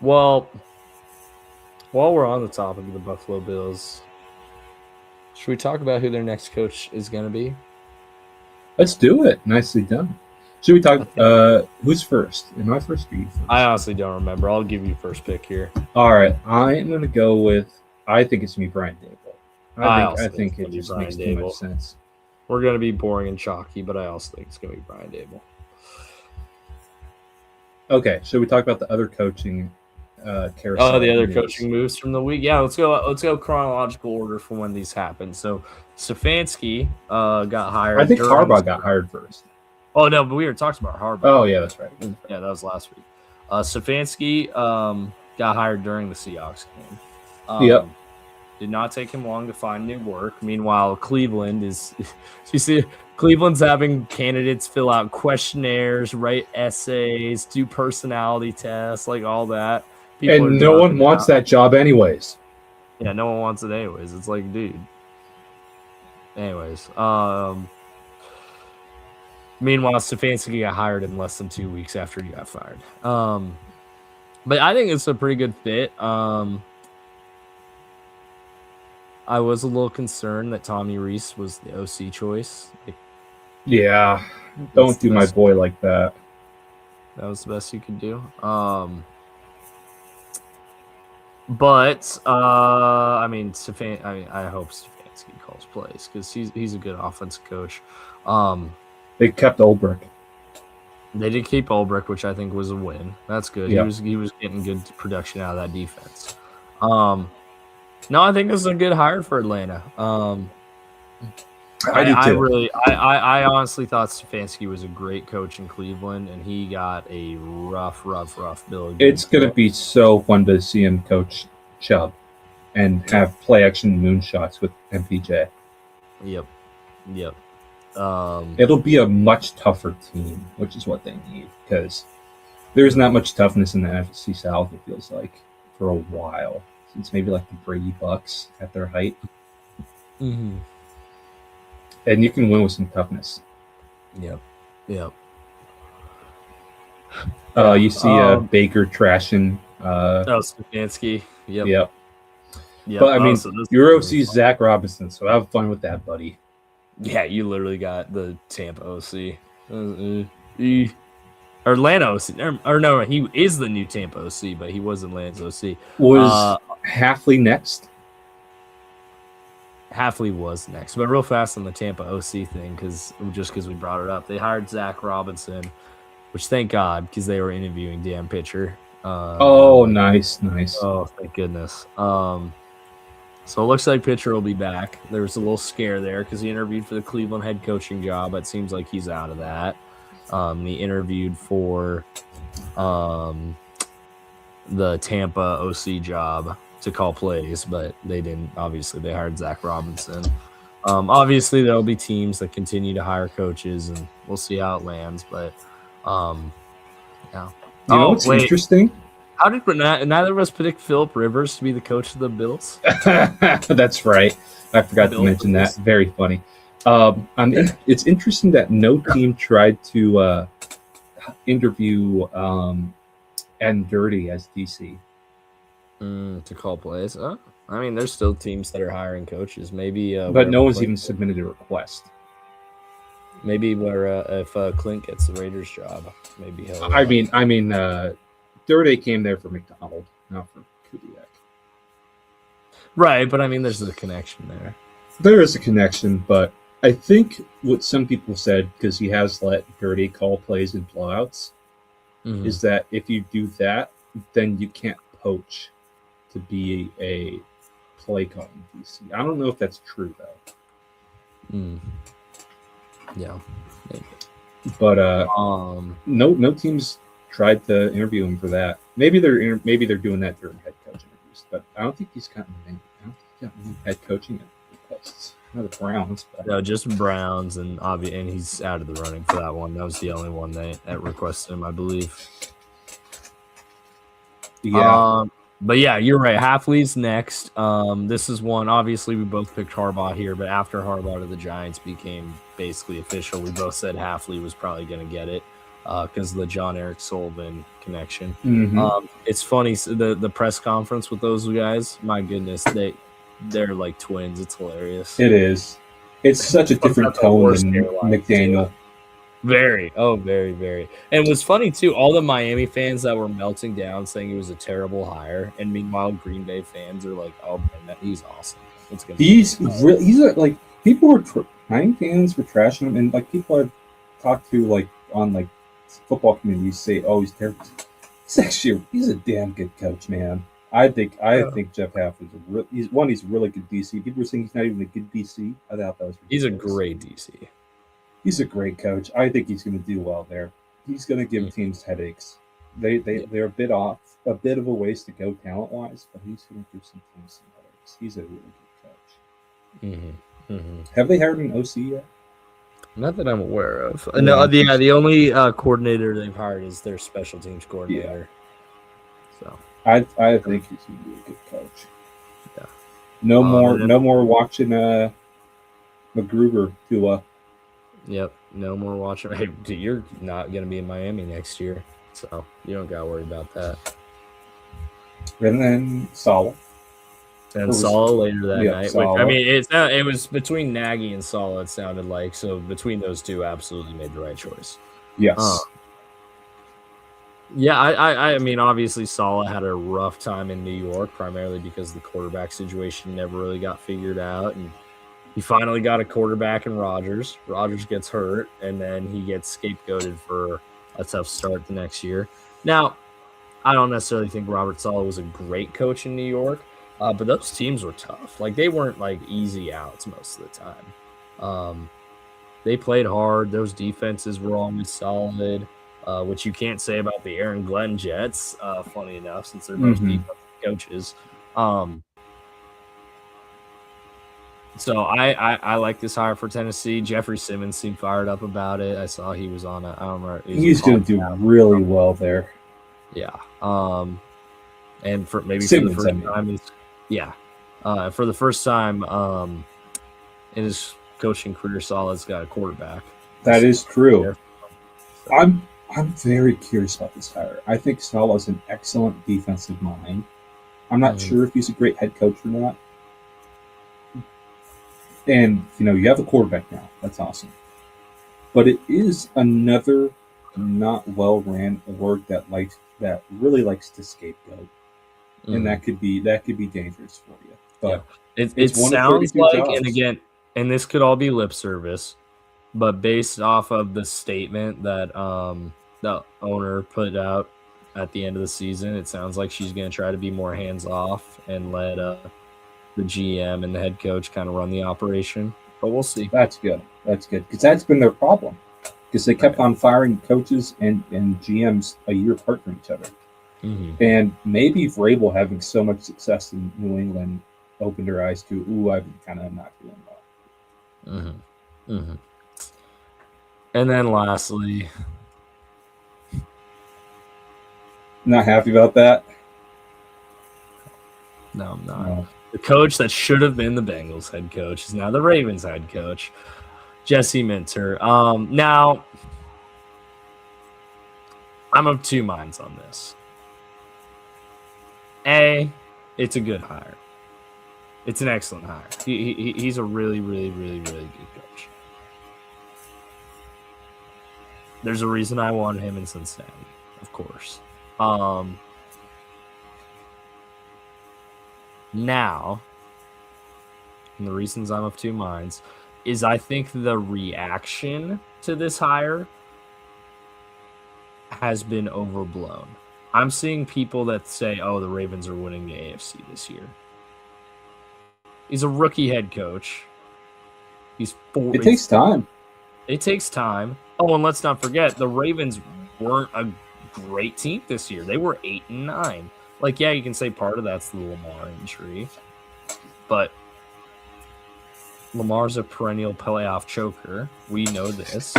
Well, while we're on the topic of the Buffalo Bills, should we talk about who their next coach is going to be? Let's do it. Nicely done. Should we talk? Who's first? Am I first or you first? I honestly don't remember. I'll give you first pick here. All right. I'm going to go with, I think it's me, Brian Daboll. I think it just makes too much sense. We're going to be boring and chalky, but I also think it's going to be Brian Daboll. Okay, should we talk about the other coaching carousel? Oh, the other coaching moves from the week. Yeah, let's go chronological order from when these happened. So Stefanski got hired. I think Harbaugh got hired first. Oh no, but we were talking about Harbaugh. Oh yeah, that's right. Yeah, that was last week. Stefanski got hired during the Seahawks game. Yep. Did not take him long to find new work. Meanwhile, Cleveland is you see Cleveland's having candidates fill out questionnaires, write essays, do personality tests, like all that. And no one wants that job anyways. Yeah, no one wants it anyways. It's like, dude. Anyways, meanwhile, Stefanski got hired in less than 2 weeks after he got fired. But I think it's a pretty good fit. I was a little concerned that Tommy Rees was the OC choice. Yeah, don't do my boy like that. That was the best you could do. I hope Stefanski calls plays because he's a good offensive coach. They kept Ulbrich. They did keep Ulbrich, which I think was a win. That's good. Yep. He was getting good production out of that defense. No, I think this is a good hire for Atlanta. I do too. I honestly thought Stefanski was a great coach in Cleveland, and he got a rough bill. It's going to be so fun to see him coach Chubb and have play-action moonshots with MPJ. Yep. It'll be a much tougher team, which is what they need, because there's not much toughness in the NFC South, it feels like, for a while. Since maybe like the Brady Bucks at their height. Mm-hmm. And you can win with some toughness. Yep. You see Baker trashing. Stefanski. Yep. But I mean, your OC's Zach Robinson, so have fun with that, buddy. Yeah, you literally got the Tampa OC. Or Atlanta OC. Or no, he is the new Tampa OC, but he was Atlanta's OC. Was Hafley next? Hafley was next. But real fast on the Tampa OC thing, because we brought it up. They hired Zach Robinson, which thank God, because they were interviewing Dan Pitcher. Nice. Oh, thank goodness. So it looks like Pitcher will be back. There was a little scare there because he interviewed for the Cleveland head coaching job. It seems like he's out of that. He interviewed for the Tampa OC job. to call plays, but they didn't. Obviously, they hired Zach Robinson. Obviously, there'll be teams that continue to hire coaches, and we'll see how it lands. But yeah. You know what's interesting? How did neither of us predict Philip Rivers to be the coach of the Bills? That's right. I forgot to mention that. Very funny. It's interesting that no team tried to interview and Dirty as DC to call plays. I mean, there's still teams that are hiring coaches. Maybe, but no one's even submitted a request. Maybe if Clint gets the Raiders job, maybe he'll. I mean, Dirty came there for McDonald, not for Kubiak. Right, but I mean, there's a connection there. There is a connection, but I think what some people said, because he has let Dirty call plays in blowouts, is that if you do that, then you can't poach to be a play call in DC. I don't know if that's true though. Yeah, maybe. But no teams tried to interview him for that. Maybe they're doing that during head coach interviews, but I don't think he's gotten any head coaching requests. Not the Browns, but no, just Browns, and he's out of the running for that one. That was the only one that requested him, I believe. Yeah. But yeah, you're right. Hafley's next. This is one. Obviously, we both picked Harbaugh here, but after Harbaugh to the Giants became basically official, we both said Hafley was probably going to get it because of the John Eric Sullivan connection. It's funny, the press conference with those guys. My goodness, they're like twins. It's hilarious. It is. It's such a different tone than McDaniel. Very, very. And it was funny, too, all the Miami fans that were melting down saying he was a terrible hire, and meanwhile, Green Bay fans are like, oh, man, he's awesome. He's like, people were, Miami fans were trashing him, and like people I've talked to, like, on like football communities say, oh, he's terrible. He's a damn good coach, man. I think Jeff Hafley's he's a really good DC. People were saying he's not even a good DC. I thought that was ridiculous. He's a great DC. He's a great coach. I think he's going to do well there. He's going to give teams headaches. They're a bit of a ways to go talent wise, but he's going to give some teams some headaches. He's a really good coach. Have they hired an OC yet? Not that I'm aware of. No, the only coordinator they've hired is their special teams coordinator. Yeah. So I think he's going to be a good coach. Yeah. No more watching McGruber to. Yep, no more watching. Hey, dude, you're not going to be in Miami next year, so you don't got to worry about that. And then Saleh. And Saleh later that night. Which, I mean, it was between Nagy and Saleh, it sounded like. So between those two, absolutely made the right choice. Yes. Yeah, I mean, obviously Saleh had a rough time in New York, primarily because the quarterback situation never really got figured out, and he finally got a quarterback in Rodgers. Rodgers gets hurt, and then he gets scapegoated for a tough start the next year. Now, I don't necessarily think Robert Saleh was a great coach in New York, but those teams were tough. Like, they weren't, like, easy outs most of the time. They played hard. Those defenses were always solid, which you can't say about the Aaron Glenn Jets, funny enough, since they're both defensive coaches. So I like this hire for Tennessee. Jeffrey Simmons seemed fired up about it. I saw he was on I don't remember. He's going to do really well there. Yeah. And for maybe Simmons, for the first time, for the first time in his coaching career, Saleh's got a quarterback. That is true. I'm very curious about this hire. I think Saleh's an excellent defensive mind. I'm not sure if he's a great head coach or not. And, you have a quarterback now. That's awesome. But it is another not well-ran org that really likes to scapegoat. And that could be dangerous for you. But it sounds like, jobs. And again, and this could all be lip service, but based off of the statement that the owner put out at the end of the season, it sounds like she's going to try to be more hands-off and let the GM and the head coach kind of run the operation, but we'll see. That's good. Because that's been their problem. Because they kept on firing coaches and GMs a year apart from each other. And maybe Vrabel having so much success in New England opened her eyes to, ooh, I'm kind of not doing well. And then lastly, not happy about that. No, I'm not. No. The coach that should have been the Bengals head coach is now the Ravens head coach, Jesse Minter. Now, I'm of two minds on this. A, it's a good hire. It's an excellent hire. He's a really, really, really, really good coach. There's a reason I wanted him in Cincinnati, of course. Now, and the reasons I'm of two minds is I think the reaction to this hire has been overblown. I'm seeing people that say, oh, the Ravens are winning the AFC this year. He's a rookie head coach. It takes time. It takes time. Oh, and let's not forget, the Ravens weren't a great team this year. They were 8-9. Like, yeah, you can say part of that's the Lamar injury, but Lamar's a perennial playoff choker. We know this.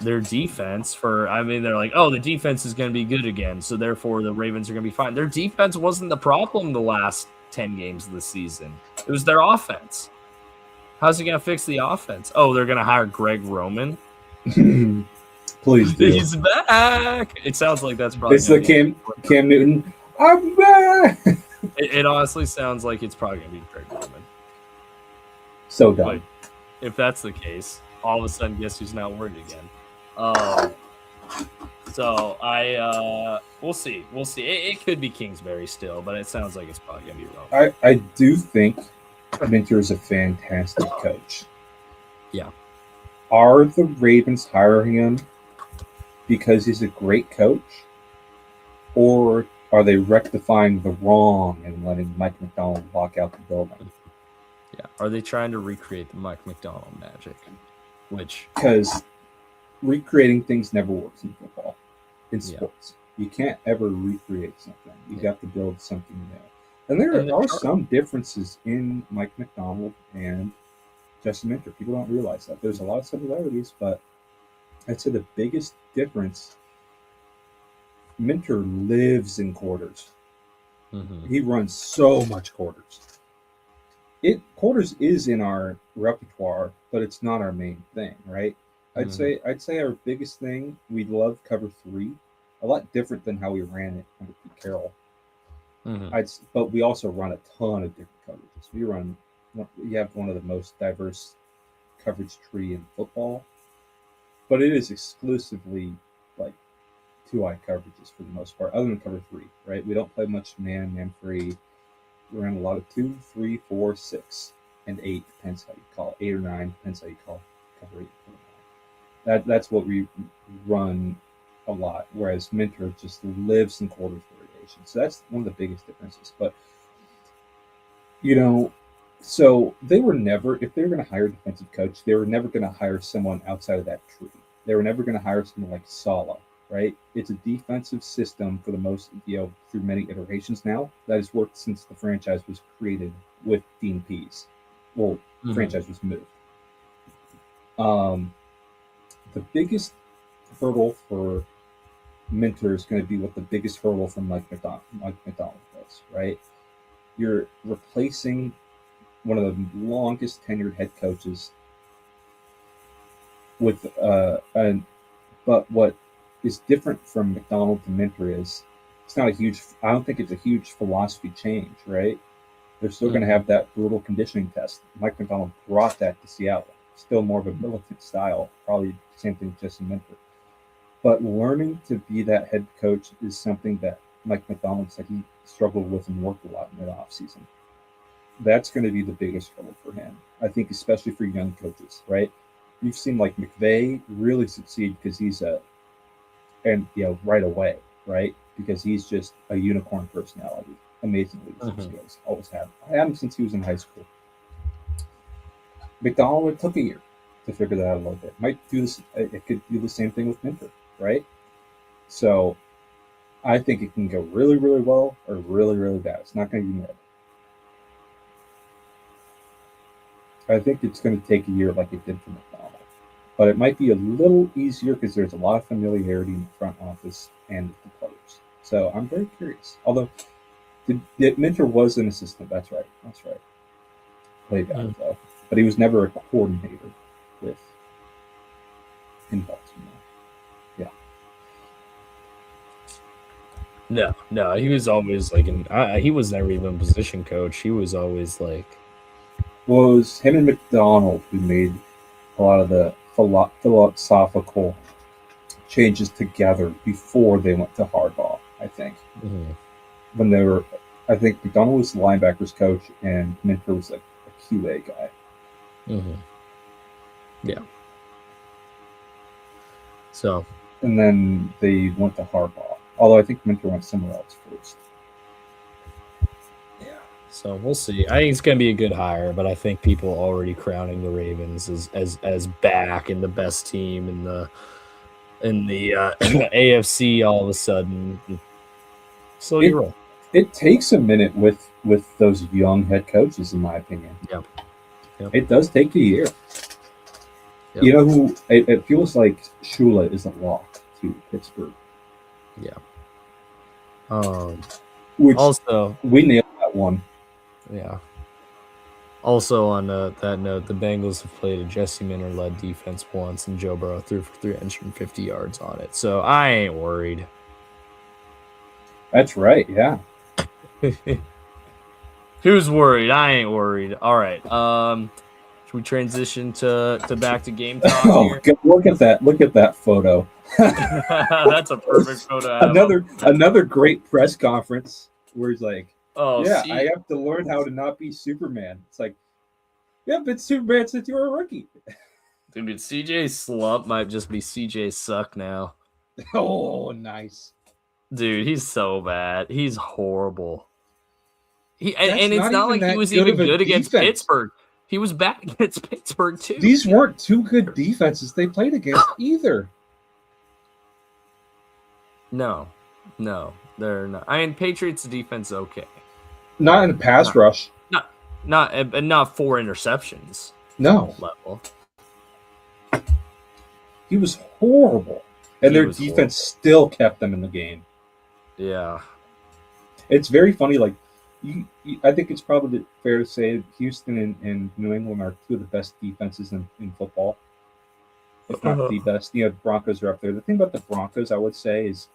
Their defense they're like, oh, the defense is going to be good again, so therefore the Ravens are going to be fine. Their defense wasn't the problem the last 10 games of the season. It was their offense. How's he going to fix the offense? Oh, they're going to hire Greg Roman? Please do. He's back. It sounds like that's probably it's the Cam Newton. I'm back. It honestly sounds like it's probably going to be Greg Roman. So dumb. But if that's the case, all of a sudden, guess who's not worried again? We'll see. It could be Kingsbury still, but it sounds like it's probably going to be Roman. I do think Minter is a fantastic coach. Yeah. Are the Ravens hiring him because he's a great coach? Or are they rectifying the wrong and letting Mike McDonald walk out the building? Yeah. Are they trying to recreate the Mike McDonald magic? Because recreating things never works in football, in sports. You can't ever recreate something. You got to build something new. And there are some differences in Mike McDonald and Jesse Minter. People don't realize that. There's a lot of similarities, but I'd say the biggest difference, Minter lives in quarters. He runs so much quarters. Quarters is in our repertoire, but it's not our main thing, right? I'd say our biggest thing, we love cover 3, a lot different than how we ran it under Pete Carroll. But we also run a ton of different coverages. We have one of the most diverse coverage tree in football, but it is exclusively like 2-eye coverages for the most part, other than cover 3, right? We don't play much man free. We run a lot of 2, 3, 4, 6, and 8, depends how you call it. 8 or 9, depends how you call cover 8. That's what we run a lot, whereas Minter just lives in quarters variation. So that's one of the biggest differences. But, so they were never, if they were going to hire a defensive coach, they were never going to hire someone outside of that tree. They were never going to hire someone like Saleh, right? It's a defensive system for the most, through many iterations now that has worked since the franchise was created with Dean Pease. Well, the franchise was moved. The biggest hurdle for Minter is going to be what the biggest hurdle from Mike McDonald was, right? You're replacing one of the longest tenured head coaches with but what is different from McDonald to Minter is I don't think it's a huge philosophy change, right? They're still going to have that brutal conditioning test. Mike McDonald brought that to Seattle. Still more of a militant style, probably the same thing with Jesse Minter. But learning to be that head coach is something that Mike McDonald said he struggled with and worked a lot in the offseason. That's going to be the biggest hurdle for him, I think, especially for young coaches, right? You've seen like McVay really succeed because he's right away, right? Because he's just a unicorn personality, amazing leadership skills, always had. I had him since he was in high school. McDonald, it took a year to figure that out a little bit. Might do this. It could do the same thing with Minter, right? So I think it can go really, really well or really, really bad. It's not going to be mid. I think it's going to take a year like it did for McDonald. But it might be a little easier because there's a lot of familiarity in the front office and the players. So I'm very curious. Although, Minter was an assistant. That's right. Played that, though. But he was never a coordinator in Baltimore. Yeah. No. He was always like, he was never even position coach. He was always like. Well, it was him and McDonald who made a lot of the philosophical changes together before they went to Harbaugh, I think. Mm-hmm. When they were, I think McDonald was the linebackers coach and Minter was like a QA guy. Mm-hmm. Yeah. So. And then they went to Harbaugh. Although I think Minter went somewhere else first. Yeah. So we'll see. I think it's going to be a good hire, but I think people already crowning the Ravens as back and the best team in the AFC all of a sudden. So you're right. It takes a minute with those young head coaches, in my opinion. Yep. It does take a year. Yep. You know who? It feels like Shula is a lock to Pittsburgh. Yeah. Which also, we nailed that one. Yeah. Also, on that note, the Bengals have played a Jesse Minter-led defense once, and Joe Burrow threw for 350 yards on it. So I ain't worried. That's right. Yeah. Who's worried? I ain't worried. All right. Should we transition to back to game talk here? God, look at that photo. That's a perfect photo. Another great press conference where he's like, "Oh yeah, I have to learn how to not be Superman." It's like, yeah, but Superman since you were a rookie. Dude, CJ slump might just be CJ suck now. Oh, nice. Dude, he's so bad. He's horrible. And it's not like he was good even good against Pittsburgh. He was bad against Pittsburgh, too. These weren't two good defenses they played against either. No, they're not. I mean, Patriots defense okay. Not in the pass rush. Not 4 interceptions. No. Level. He was horrible. And their defense still kept them in the game. Yeah. It's very funny. Like, I think it's probably fair to say Houston and New England are two of the best defenses in football. If not the best. You know, the Broncos are up there. The thing about the Broncos, I would say, is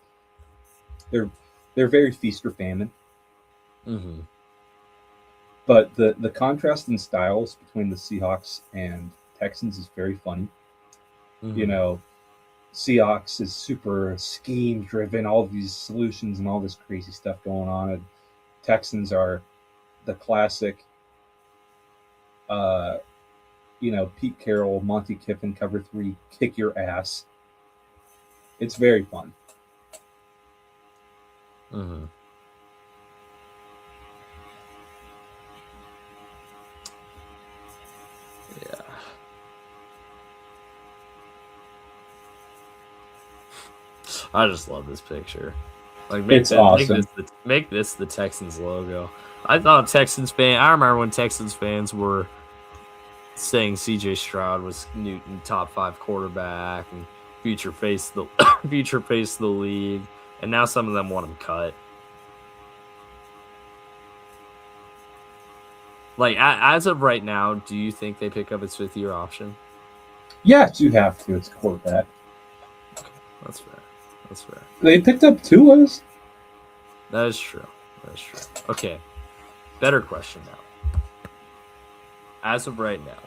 they're very feast or famine. Mm-hmm. But the contrast in styles between the Seahawks and Texans is very funny. Mm-hmm. You know, Seahawks is super scheme driven, all of these solutions and all this crazy stuff going on. And Texans are the classic, Pete Carroll, Monty Kiffin, cover 3, kick your ass. It's very fun. Mm-hmm. Yeah. I just love this picture. Like, awesome. Make this the Texans logo. I remember when Texans fans were saying C.J. Stroud was Newton top 5 quarterback and future face of the league, and now some of them want him cut. Like, as of right now, do you think they pick up his 5th-year option? Yes, you have to. It's quarterback. Okay, that's fair. They picked up Tua's. That is true. Okay. Better question now. As of right now,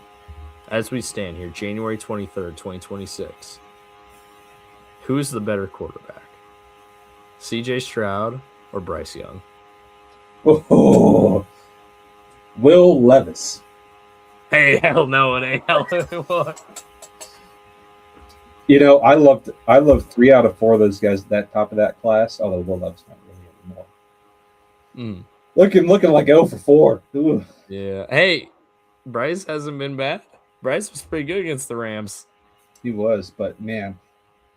as we stand here, January 23rd, 2026, who's the better quarterback? CJ Stroud or Bryce Young? Oh, Will Levis. Hey, hell no, it ain't hell no. You know, I loved 3 out of 4 of those guys at that top of that class, although Will Levis not really anymore. Looking like 0 for 4. Ooh. Yeah. Hey, Bryce hasn't been bad. Bryce was pretty good against the Rams. He was, but man,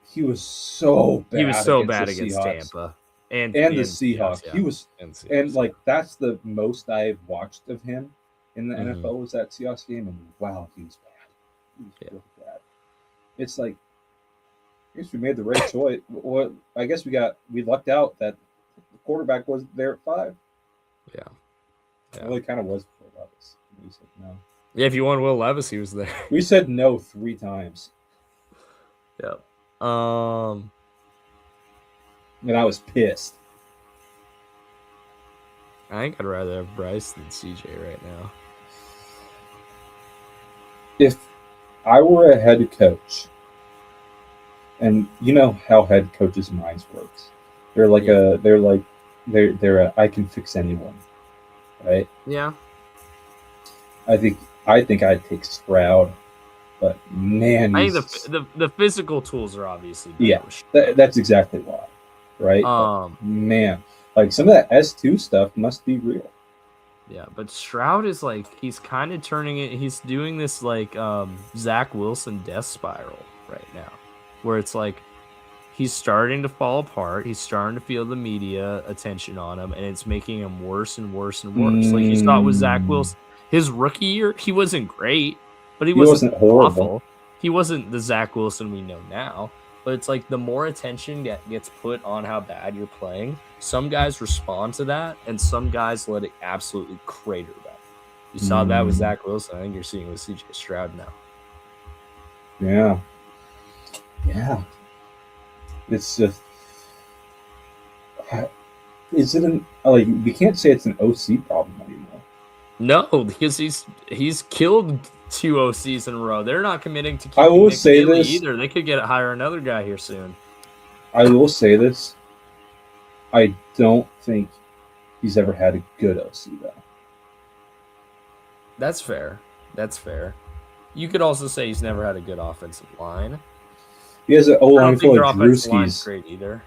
he was so bad. He was so bad against Tampa. and the Seahawks. Yeah. He was, and like that's the most I've watched of him in the NFL was that Seahawks game, and wow, he was bad. He was really bad. It's like, I guess we made the right choice. Well, I guess we lucked out that the quarterback wasn't there at 5. Yeah. Well, it kind of was before Levis. We said no. Yeah, if you want Will Levis, he was there. We said no 3 times. Yep. And I was pissed. I think I'd rather have Bryce than CJ right now. If I were a head coach, and you know how head coaches' minds works, they're like they're I can fix anyone, right? Yeah. I think I'd take Stroud, but man, I think the physical tools are obviously better. That's exactly why, right? But man, like some of that S2 stuff must be real. Yeah, but Stroud is like, he's kind of turning it. He's doing this like Zach Wilson death spiral right now, where it's like he's starting to fall apart. He's starting to feel the media attention on him, and it's making him worse and worse and worse. Like you saw with Zach Wilson, his rookie year, he wasn't great, but he wasn't horrible. Awful. He wasn't the Zach Wilson we know now. But it's like the more attention gets put on how bad you're playing, some guys respond to that, and some guys let it absolutely crater them. You saw that with Zach Wilson. I think you're seeing it with CJ Stroud now. Yeah. Yeah. It's just... Is it we can't say it's an OC problem anymore. No, because he's killed 2 OCs in a row. They're not committing to keeping I will Nick say Bailey this either. They could hire another guy here soon. I will say this. I don't think he's ever had a good OC though. That's fair. You could also say he's never had a good offensive line. He has an O-line full of offensive line's great either.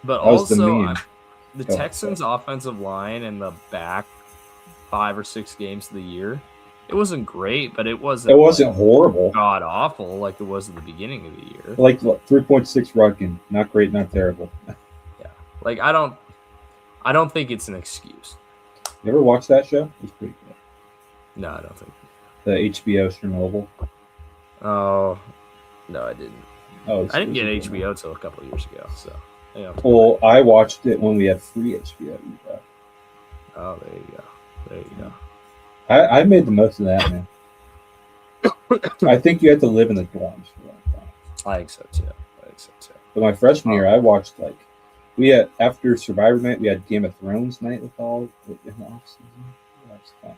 But also, the Texans' offensive line in the back 5 or 6 games of the year, it wasn't great, but it wasn't horrible, god awful like it was at the beginning of the year. Like 3.6 Rudkin, not great, not terrible. Yeah, like I don't think it's an excuse. You ever watch that show? It was pretty good. No, I don't think. The HBO Chernobyl. Oh, no, I didn't. Oh, I didn't get HBO till a couple of years ago. So, yeah. Well, I watched it when we had free HBO. Oh, there you go. I made the most of that, man. I think you had to live in the dorms for that time. I think so too. But my freshman year, I watched we had after Survivor night, we had Game of Thrones night in the off season.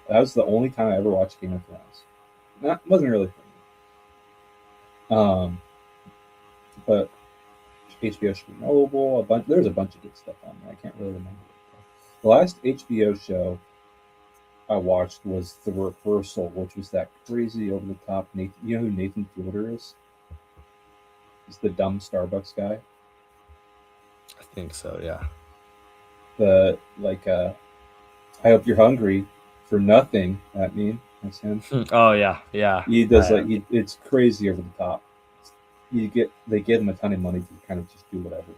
That was the only time I ever watched Game of Thrones. Wasn't really for me. But HBO Chernobyl, there's a bunch of good stuff on there. I can't really remember. The last HBO show I watched was The Rehearsal, which was that crazy over the top Nathan. You know who Nathan Fielder is? He's the dumb Starbucks guy. I think so, yeah. I hope you're hungry for nothing. That's him. Oh yeah. He does it's crazy over the top. They give him a ton of money to kind of just do whatever.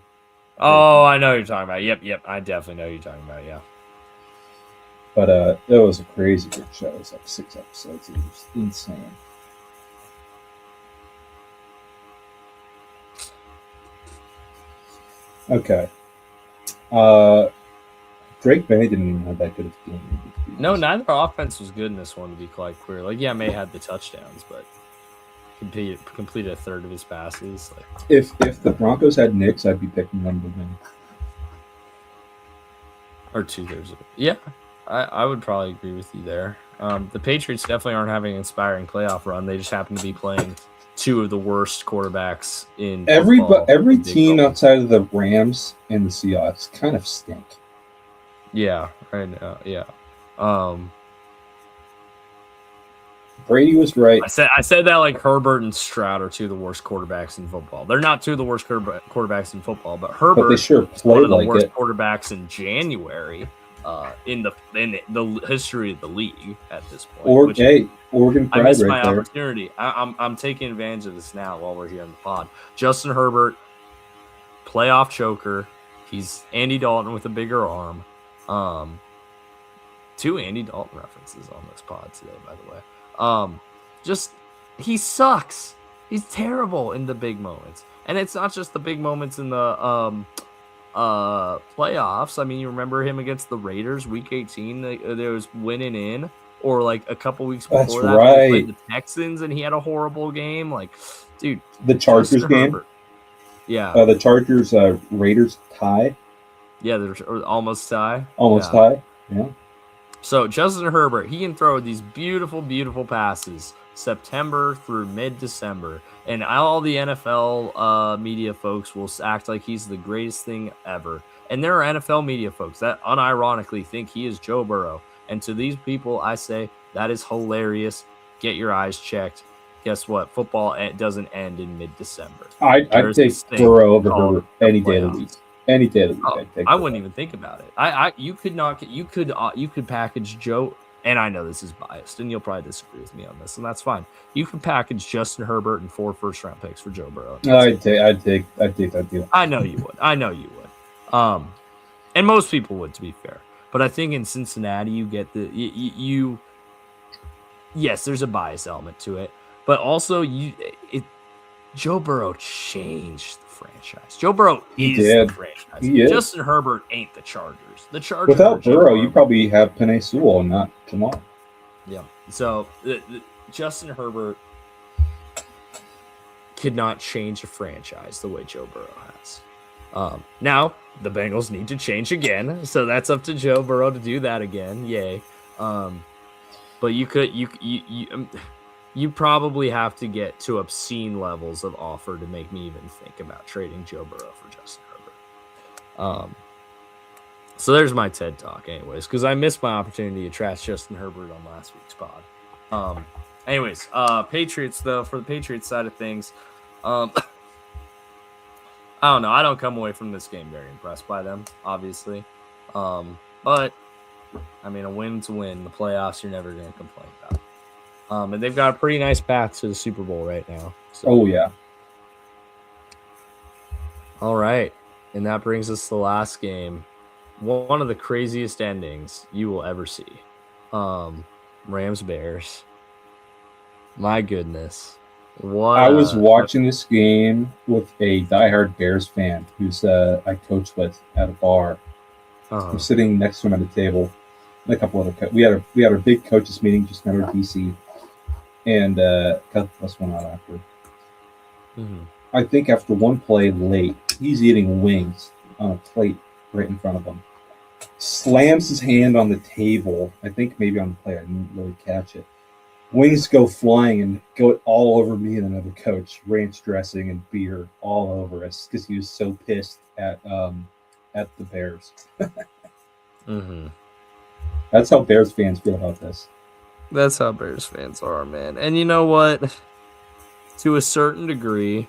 Oh, I know what you're talking about. Yep. I definitely know what you're talking about, yeah. But it was a crazy good show. It was like 6 episodes. It was insane. Okay. Drake May didn't even have that good of a game. No, neither offense was good in this one, to be quite clear. Like, yeah, May had the touchdowns, but completed a third of his passes. If the Broncos had Nix, I'd be picking them to win. Or 2/3 of it. Yeah, I would probably agree with you there. The Patriots definitely aren't having an inspiring playoff run. They just happen to be playing 2 of the worst quarterbacks in every team outside of the Rams and the Seahawks kind of stink. Yeah, right now, yeah. Brady was right. I said that like Herbert and Stroud are 2 of the worst quarterbacks in football. They're not 2 of the worst quarterbacks in football, but Herbert they sure is one of the like worst it. quarterbacks in January in the history of the league at this point. Oregon Pride I missed right my there. opportunity. I'm taking advantage of this now while we're here on the pod. Justin Herbert playoff choker. He's Andy Dalton with a bigger arm. 2 Andy Dalton references on this pod today, by the way. Just he sucks. He's terrible in the big moments. And it's not just the big moments in the playoffs. I mean, you remember him against the Raiders week 18, there was winning in, or like a couple weeks before that, right. He played the Texans and he had a horrible game. Like, dude, the Chargers game. Herbert. Yeah. The Chargers Raiders tie. Yeah, they're almost tie. Tie. Yeah. So Justin Herbert, he can throw these beautiful, beautiful passes September through mid-December. And all the NFL media folks will act like he's the greatest thing ever. And there are NFL media folks that unironically think he is Joe Burrow. And to these people, I say, that is hilarious. Get your eyes checked. Guess what? Football doesn't end in mid-December. I'd take Burrow over Herbert any day of the week. Any day of the week. I wouldn't even think about it. You could package Joe, and I know this is biased, and you'll probably disagree with me on this, and that's fine. You could package Justin Herbert and 4 first-round picks for Joe Burrow. I'd take that deal. I know you would. And most people would, to be fair. But I think in Cincinnati, you get yes, there's a bias element to it, but also Joe Burrow changed the franchise. Joe Burrow is the franchise. Justin Herbert ain't the Chargers. The Chargers without Burrow, you probably have Penei Sewell and not Jamal. Yeah. So Justin Herbert could not change a franchise the way Joe Burrow has. Now the Bengals need to change again, so that's up to Joe Burrow to do that again. Yay! But you probably have to get to obscene levels of offer to make me even think about trading Joe Burrow for Justin Herbert. So there's my TED Talk, anyways, because I missed my opportunity to trash Justin Herbert on last week's pod. Anyways, Patriots though, for the Patriots side of things, I don't know. I don't come away from this game very impressed by them, obviously. But I mean, a win's a win. The playoffs, you're never going to complain about. And they've got a pretty nice path to the Super Bowl right now. So. Oh, yeah. All right. And that brings us to the last game. One of the craziest endings you will ever see. Rams-Bears. My goodness. I was watching this game with a diehard Bears fan who's I coached with at a bar. I'm sitting next to him at a table. And a couple other we had our big coaches meeting just met our DC, and cut plus one out after. Mm-hmm. I think after one play late, he's eating wings on a plate right in front of him. Slams his hand on the table. I think maybe on the play. I didn't really catch it. Wings go flying and go all over me and another coach. Ranch dressing and beer all over us because he was so pissed at the Bears. Mm-hmm. That's how Bears fans feel about this. That's how Bears fans are, man. And you know what? To a certain degree,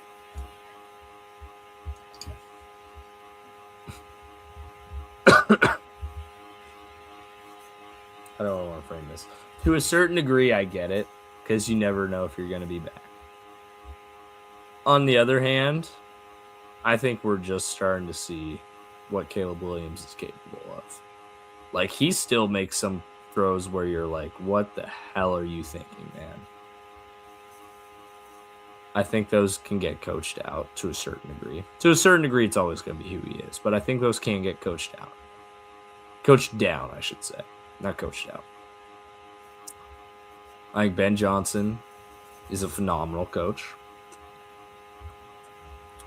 I don't want to frame this. To a certain degree, I get it, because you never know if you're going to be back. On the other hand, I think we're just starting to see what Caleb Williams is capable of. Like, he still makes some throws where you're like, what the hell are you thinking, man? I think those can get coached out to a certain degree. To a certain degree, it's always going to be who he is, but I think those can get coached out. Coached down, I should say. Not coached out. I think Ben Johnson is a phenomenal coach.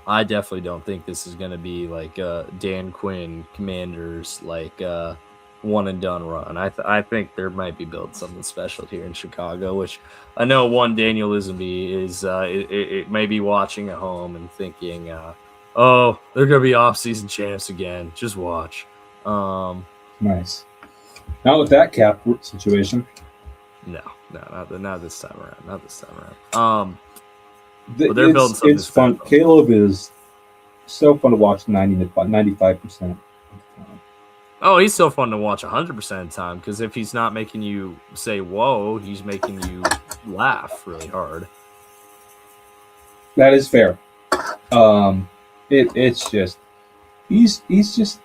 I definitely don't think this is going to be like Dan Quinn Commanders, like one and done run. I think there might be built something special here in Chicago, which I know one Daniel Lisenby is it may be watching at home and thinking, oh, they're going to be off-season champs again. Just watch. Nice. Not with that cap situation. No, not this time around. Not this time around. But they're building something. It's fun. Caleb is so fun to watch 95%. Oh, he's so fun to watch 100% of the time, because if he's not making you say whoa, he's making you laugh really hard. That is fair. It's just He's just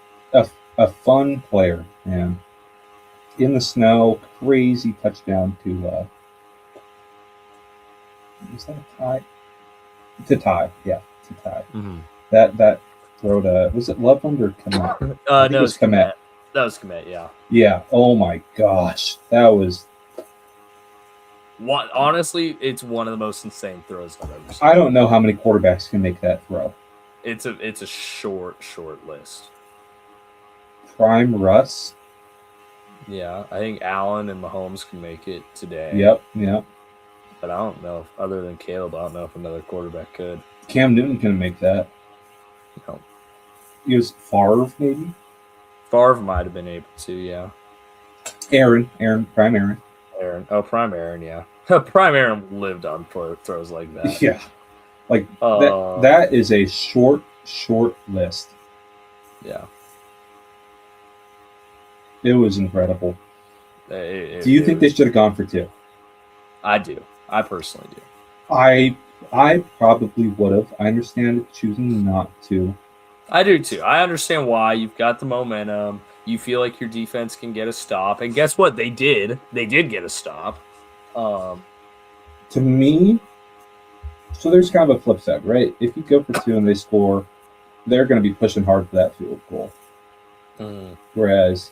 a fun player, man. In the snow, crazy touchdown to was that a tie? To tie, yeah, to tie. Mm-hmm. That throw to, was it Loveland or Komet? No, it was Komet. That was Komet, yeah. Yeah. Oh my gosh, that was. Honestly, it's one of the most insane throws I've ever seen. I don't know how many quarterbacks can make that throw. It's a short list. Prime Russ. Yeah, I think Allen and Mahomes can make it today. Yep. But I don't know. Other than Caleb, I don't know if another quarterback could. Cam Newton can make that. No. He was Favre, maybe? Favre might have been able to, yeah. Prime Aaron. Prime Aaron, yeah. Prime Aaron lived on throws like that. Yeah. Like, that is a short list. Yeah. It was incredible. Do you think they should have gone for 2? I do. I personally do. I probably would have. I understand choosing not to. I do too. I understand why. You've got the momentum. You feel like your defense can get a stop. And guess what? They did. They did get a stop. To me, so there's kind of a flip side, right? If you go for 2 and they score, they're going to be pushing hard for that field goal. Whereas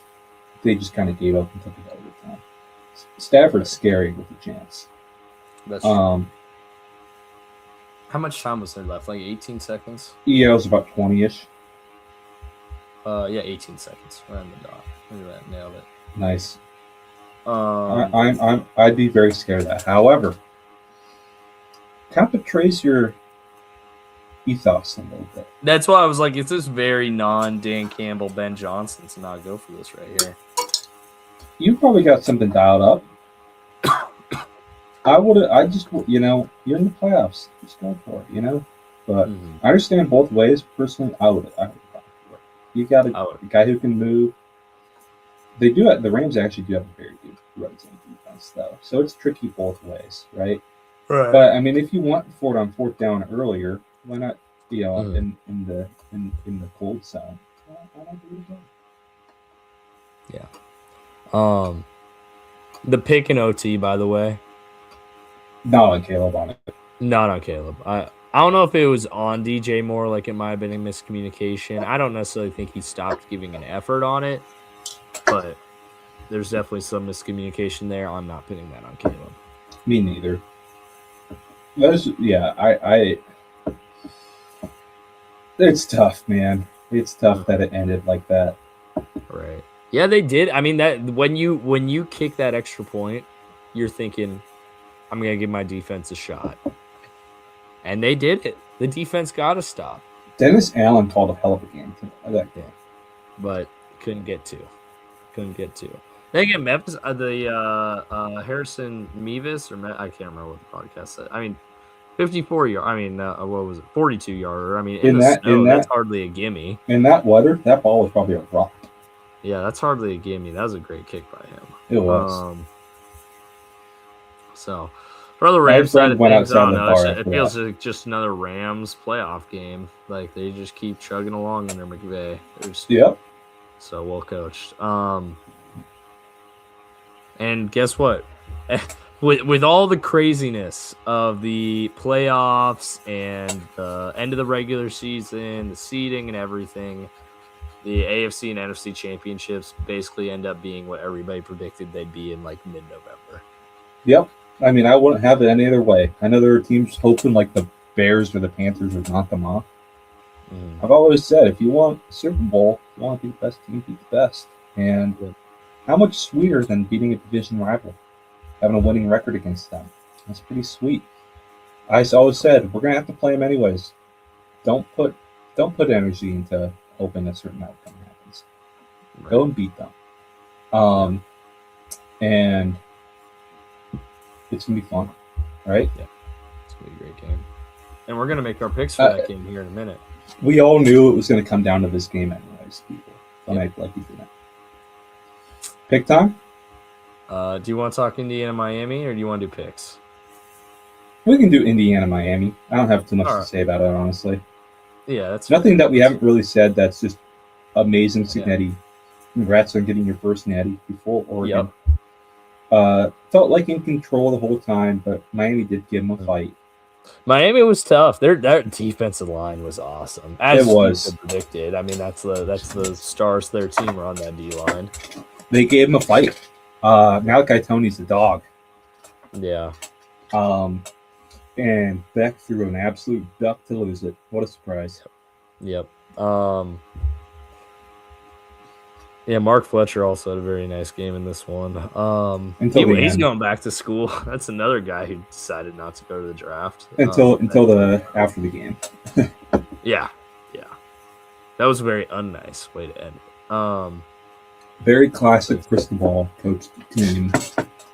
they just kind of gave up and took it overtime. Stafford's scary with a chance. That's true. How much time was there left? Like 18 seconds? Yeah, it was about 20-ish. Yeah, 18 seconds. Right on the dot. Look at that. Nailed it. Nice. I'd be very scared of that. However, kind of betrays your ethos a little bit. That's why I was like, it's this very non-Dan Campbell, Ben Johnson to not go for this right here. You probably got something dialed up. I just, you're in the playoffs. Just go for it, But I understand both ways. Personally, I would go for it. You got a guy who can move. They do it. The Rams actually do have a very good red zone defense, though. So it's tricky both ways, right? Right. But I mean, if you want for it on 4th down earlier, why not? In the cold zone. Why not do it again? Yeah. The pick in OT, by the way. Not on Caleb on it. Not on Caleb. I don't know if it was on DJ Moore, like it might have been a miscommunication. I don't necessarily think he stopped giving an effort on it, but there's definitely some miscommunication there. I'm not putting that on Caleb. Me neither. It's tough, man. It's tough that it ended like that. Right. Yeah, they did. I mean, that when you kick that extra point, you're thinking, I'm going to give my defense a shot. And they did it. The defense got to stop. Dennis Allen called a hell of a game today. Yeah. But couldn't get to. Then again, Memphis, Harrison Mevis, I can't remember what the podcast said. I mean, 54 yard. I mean, what was it? 42 yarder. I mean, that's hardly a gimme. In that weather, that ball was probably a rock. Yeah, that's hardly a gimme. That was a great kick by him. It was. So, for the Rams side of things, I don't know. It feels like just another Rams playoff game. Like, they just keep chugging along under McVay. Yep. So well coached. And guess what? With all the craziness of the playoffs and the end of the regular season, the seeding and everything, the AFC and NFC championships basically end up being what everybody predicted they'd be in like mid-November. Yep. I mean, I wouldn't have it any other way. I know there are teams hoping like the Bears or the Panthers would knock them off. I've always said, if you want a Super Bowl, you want to be the best team, beat the best. And how much sweeter than beating a division rival, having a winning record against them? That's pretty sweet. I always said, we're going to have to play them anyways. Don't put energy into hoping a certain outcome happens. Right. Go and beat them. And it's going to be fun, right? Yeah, it's going to be a great game. And we're going to make our picks for that game here in a minute. We all knew it was going to come down to this game anyways, people. Don't act like you didn't. Pick time? Do you want to talk Indiana-Miami, or do you want to do picks? We can do Indiana-Miami. I don't have too much to say about it, honestly. Yeah, that's nothing that we haven't really said. That's just amazing, Signetti. Yeah. Congrats on getting your first natty before Oregon. Felt like in control the whole time, but Miami did give them a fight. Miami was tough. Their defensive line was awesome. As it was predicted. I mean, that's the stars of their team are on that D line. They gave him a fight. Malachi Tony's the dog. Yeah. And Beck threw an absolute duck to lose it. What a surprise. Yep. Yeah, Mark Fletcher also had a very nice game in this one. He's going back to school. That's another guy who decided not to go to the draft. Until after the game. Yeah. That was a very unnice way to end it. Very classic Cristobal coach team.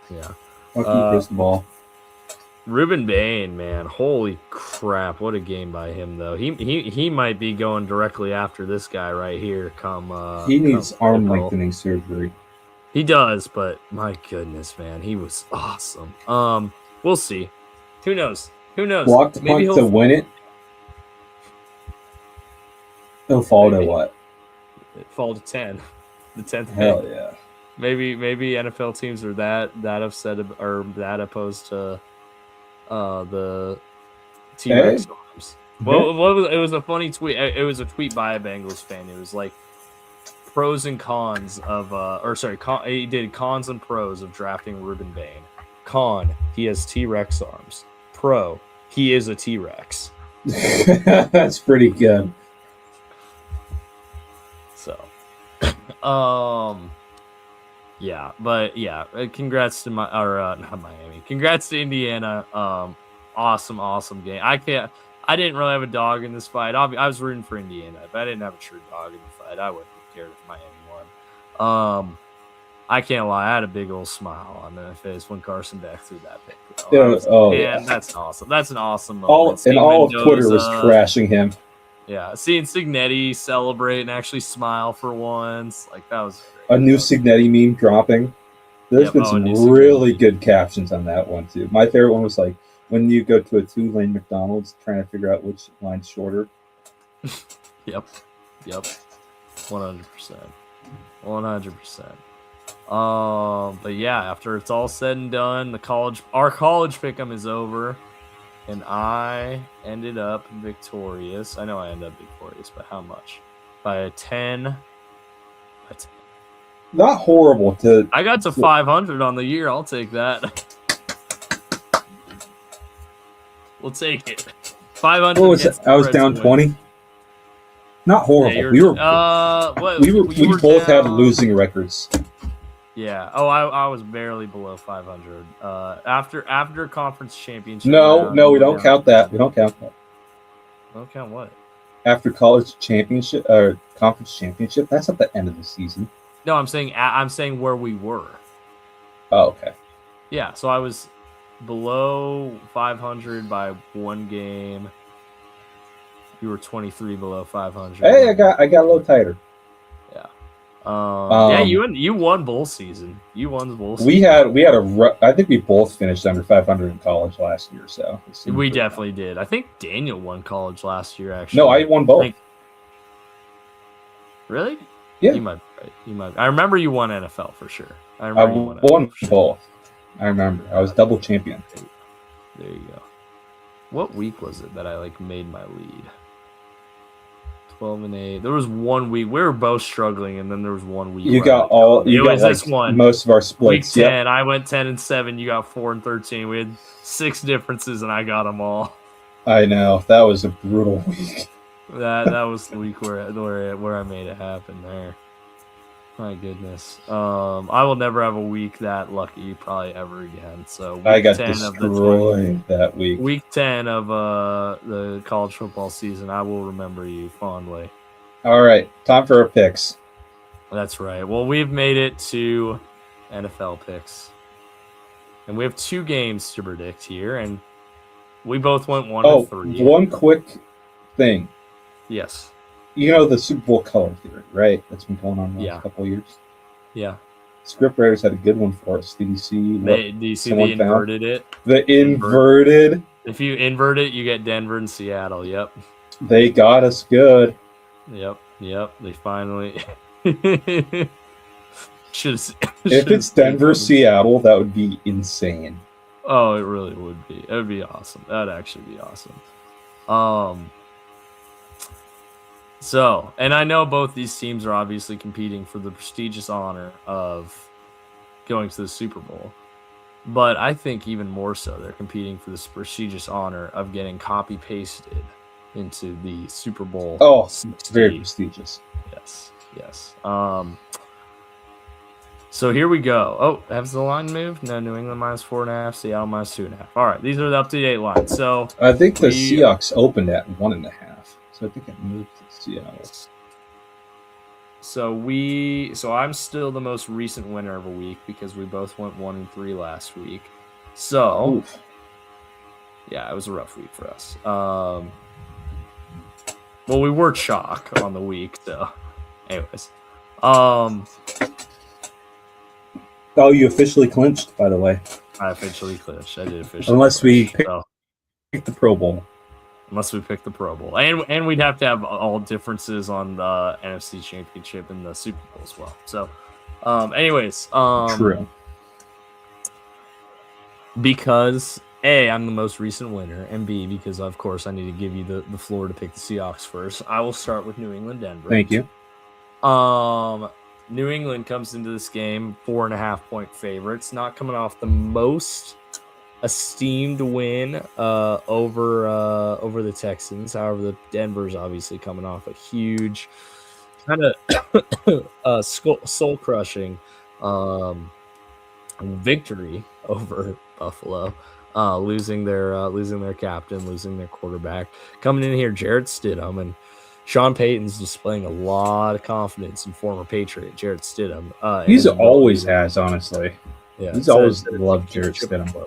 Yeah. Fucking Cristobal. Ruben Bain, man, holy crap! What a game by him, though. He might be going directly after this guy right here. He needs arm lengthening surgery. He does, but my goodness, man, he was awesome. We'll see. Who knows? Block the punt to win it. He'll fall to what? Fall to 10. The 10th. Hell yeah. Maybe NFL teams are that upset or that opposed to the T-Rex arms. Well, it was a funny tweet. It was a tweet by a Bengals fan. It was like pros and cons of he did cons and pros of drafting Ruben Bain. Con, he has T-Rex arms. Pro, he is a T-Rex. That's pretty good. So, yeah, but yeah, congrats to not Miami. Congrats to Indiana. Awesome game. I didn't really have a dog in this fight. I was rooting for Indiana, but I didn't have a true dog in the fight. I wouldn't have cared if Miami won. I can't lie, I had a big old smile on my face when Carson Beck threw that pick. That's awesome. That's an awesome moment. All of Twitter was trashing him. Yeah, seeing Signetti celebrate and actually smile for once, like that was great. A new Signetti meme dropping. There's been some really good captions on that one too. My favorite one was like when you go to a 2-lane McDonald's trying to figure out which line's shorter. Yep, 100%. But yeah, after it's all said and done, our college pick'em is over. And I ended up victorious. I know I ended up victorious, but how much? By a 10. Not horrible. I got to 500 on the year. I'll take that. We'll take it. 500. What was it? I was down 20. Not horrible. Yeah, we both had losing records. Yeah. Oh, I was barely below 500. After conference championship. No, we don't count that. We don't count that. Don't count what? After college championship or conference championship, that's at the end of the season. No, I'm saying where we were. Oh, okay. Yeah, so I was below 500 by one game. You were 23 below 500. Hey, I got a little tighter. Yeah, you won bowl season. You won the bowl season. I think we both finished under 500 in college last year. So we definitely did. I think Daniel won college last year. Actually, no, I won both. Really? Yeah, you might be right. You might. I remember you won NFL for sure. I won both. I remember. I was double champion. There you go. What week was it that I made my lead? 12-8. There was 1 week we were both struggling, and then there was 1 week. You got all. You got this one. Most of our splits. Week 10, I went 10-7. You got 4-13. We had 6 differences, and I got them all. I know that was a brutal week. that was the week where I made it happen there. My goodness. I will never have a week that lucky probably ever again. So I got destroyed that week. Week 10 of the college football season, I will remember you fondly. All right, time for our picks. That's right. Well, we've made it to NFL picks. And we have 2 games to predict here, and we both went 1-3. One quick thing. Yes. You know the Super Bowl color theory, right? That's been going on the last couple of years. Yeah. Scriptwriters had a good one for us. Did you see? Do you see they inverted it? The inverted. If you invert it, you get Denver and Seattle. Yep. They got us good. Yep. They finally should. If it's Denver, Seattle, that would be insane. Oh, it really would be. It would be awesome. That would actually be awesome. So, and I know both these teams are obviously competing for the prestigious honor of going to the Super Bowl. But I think even more so, they're competing for this prestigious honor of getting copy-pasted into the Super Bowl. Oh, it's very prestigious. Yes. So here we go. Oh, has the line moved? No, New England -4.5, Seattle -2.5. All right, these are the up-to-date lines. So I think the Seahawks opened at 1.5, so I think it moved to Seattle. So I'm still the most recent winner of a week because we both went 1-3 last week. So Oof. Yeah, it was a rough week for us. Well, we were chalk on the week, so anyways. Oh, you officially clinched, by the way. I officially clinched. I did officially. Unless we pick the Pro Bowl. Unless we pick the Pro Bowl. And we'd have to have all differences on the NFC Championship and the Super Bowl as well. So, anyways. True. Because, A, I'm the most recent winner, and B, because, of course, I need to give you the floor to pick the Seahawks first. I will start with New England, Denver. Thank you. New England comes into this game 4.5-point favorites, not coming off the most esteemed win over the Texans. However, the Denver's obviously coming off a huge kind of soul crushing victory over Buffalo, losing their captain, losing their quarterback. Coming in here, Jarrett Stidham, and Sean Payton's displaying a lot of confidence in former Patriot Jarrett Stidham. He's always has, honestly. Yeah, he's always loved Jarrett Stidham.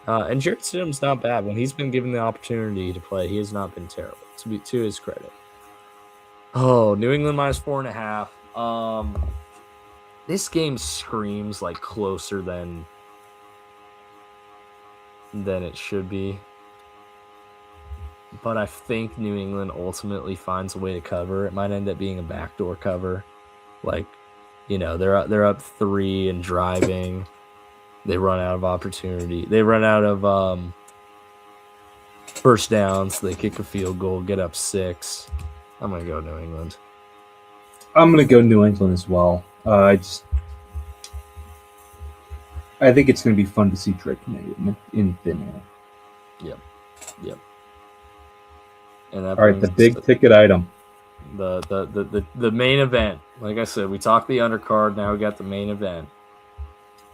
And Jarrett Stidham's not bad. When he's been given the opportunity to play, he has not been terrible, to his credit. Oh, New England -4.5. This game screams like closer than it should be. But I think New England ultimately finds a way to cover. It might end up being a backdoor cover. Like, they're up 3 and driving. They run out of opportunity. They run out of first downs. They kick a field goal, get up 6. I'm going to go New England. I'm going to go New England as well. I think it's going to be fun to see Drake in thin air. Yep. And all right, the big ticket item. The main event. Like I said, we talked the undercard. Now we got the main event.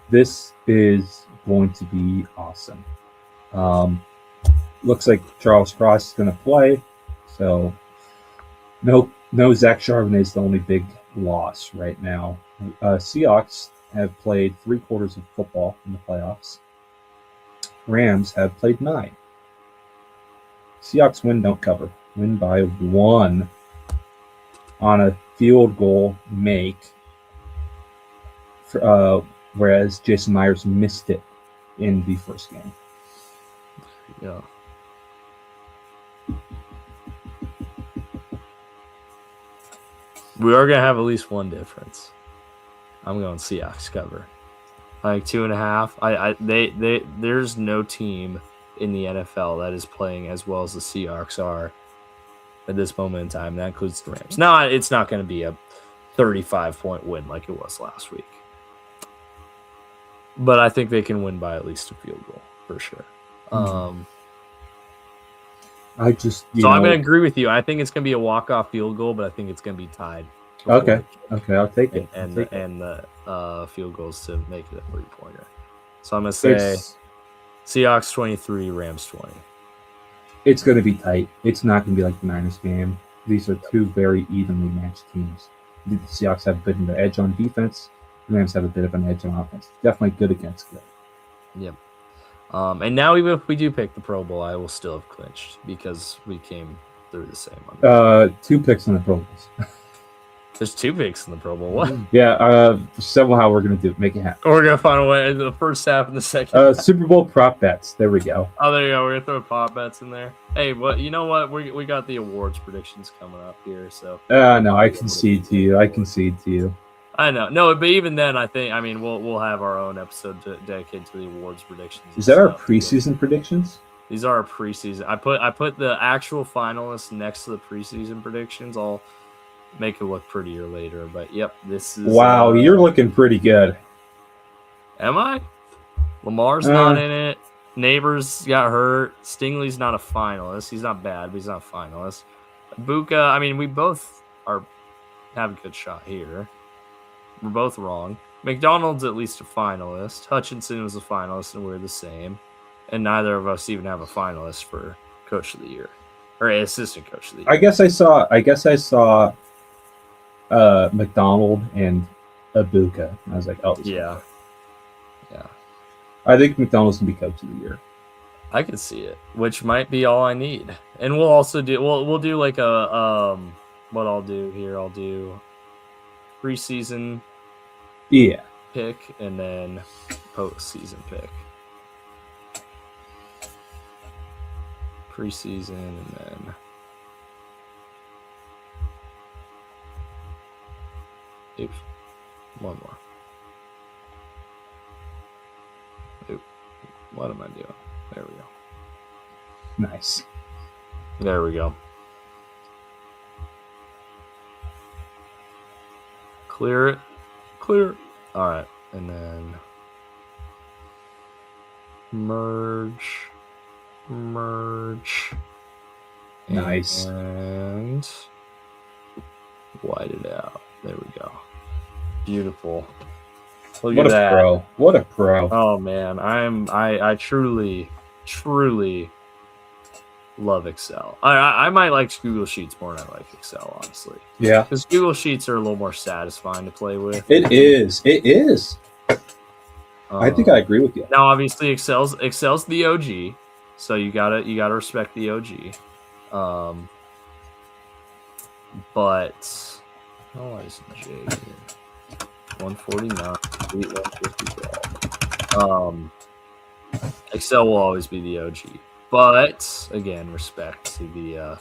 This is going to be awesome. Looks like Charles Cross is going to play. So no Zach Charbonnet is the only big loss right now. Seahawks have played 3 quarters of football in the playoffs. Rams have played 9. Seahawks win, don't cover. Win by 1 on a field goal make. Whereas Jason Myers missed it in the first game. Yeah. We are going to have at least one difference. I'm going Seahawks cover. Like 2.5. There's no team in the NFL that is playing as well as the Seahawks are at this moment in time. That includes the Rams. Now, it's not going to be a 35-point win like it was last week. But I think they can win by at least a field goal for sure. I'm going to agree with you. I think it's going to be a walk-off field goal, but I think it's going to be tied. Okay, I'll take it. And the field goals to make it a 3-pointer. So I'm going to say Seahawks 23, Rams 20. It's going to be tight. It's not going to be like the Niners game. These are 2 very evenly matched teams. The Seahawks have a bit of an edge on defense. The Rams have a bit of an edge on offense. Definitely good against good. Yep. And now even if we do pick the Pro Bowl, I will still have clinched because we came through the same. 2 picks in the Pro Bowls. There's 2 picks in the Pro Bowl. What? Yeah, somehow we're going to make it happen. We're going to find a way in the first half and the second. Super Bowl prop bets. There we go. Oh, there you go. We're going to throw prop bets in there. Hey, you know what? We got the awards predictions coming up here. So. No, I concede to you. I know. No, but even then, we'll have our own episode dedicated to the awards predictions. Is that our preseason predictions? These are our preseason. I put the actual finalists next to the preseason predictions. I'll make it look prettier later. But yep, this is. Wow, you're looking pretty good. Am I? Lamar's not in it. Neighbors got hurt. Stingley's not a finalist. He's not bad, but he's not a finalist. Buka, we both have a good shot here. We're both wrong. McDonald's at least a finalist. Hutchinson was a finalist, and we're the same. And neither of us even have a finalist for Coach of the Year or Assistant Coach of the Year. I guess I saw McDonald and Abuka. I was like, oh yeah. I think McDonald's can be Coach of the Year. I can see it, which might be all I need. And we'll also do we'll do like a what I'll do here. I'll do preseason pick and then postseason pick. Preseason and then one more. What am I doing? There we go. Nice. There we go. Clear it. All right, and then merge. Nice. And white it out. There we go. Beautiful. Look What at a that. pro. What a pro. Oh man, I truly love Excel. I might like Google Sheets more than I like Excel, honestly. Yeah. Because Google Sheets are a little more satisfying to play with. It is. I think I agree with you. Now obviously Excel's the OG. So you gotta respect the OG. But how is J here? 149, 150. Excel will always be the OG. But again, respect to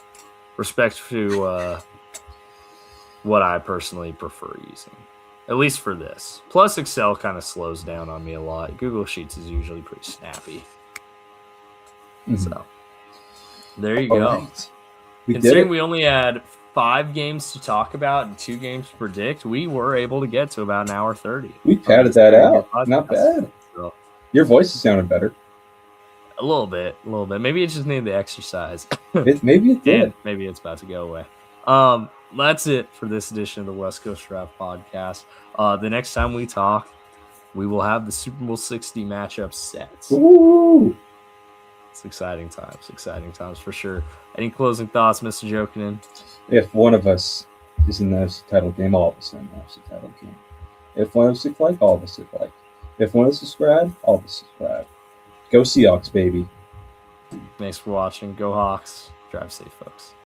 what I personally prefer using. At least for this. Plus Excel kind of slows down on me a lot. Google Sheets is usually pretty snappy. Mm-hmm. So there you go. Right. Considering we only had 5 games to talk about and 2 games to predict, we were able to get to about an hour 30. We padded that out. Not bad. So, your voice is sounding better. A little bit. Maybe it just needed the exercise. Maybe it did. Maybe it's about to go away. That's it for this edition of the West Coast Draft Podcast. The next time we talk, we will have the Super Bowl 60 matchup set. Ooh. It's exciting times for sure. Any closing thoughts, Mr. Jokinen? If one of us is in the NFC title game, all of us are in the NFC title game. If one of us is like, all of us are like. If one of us is subscribed, all of us subscribe. Go Seahawks, baby. Thanks for watching. Go Hawks. Drive safe, folks.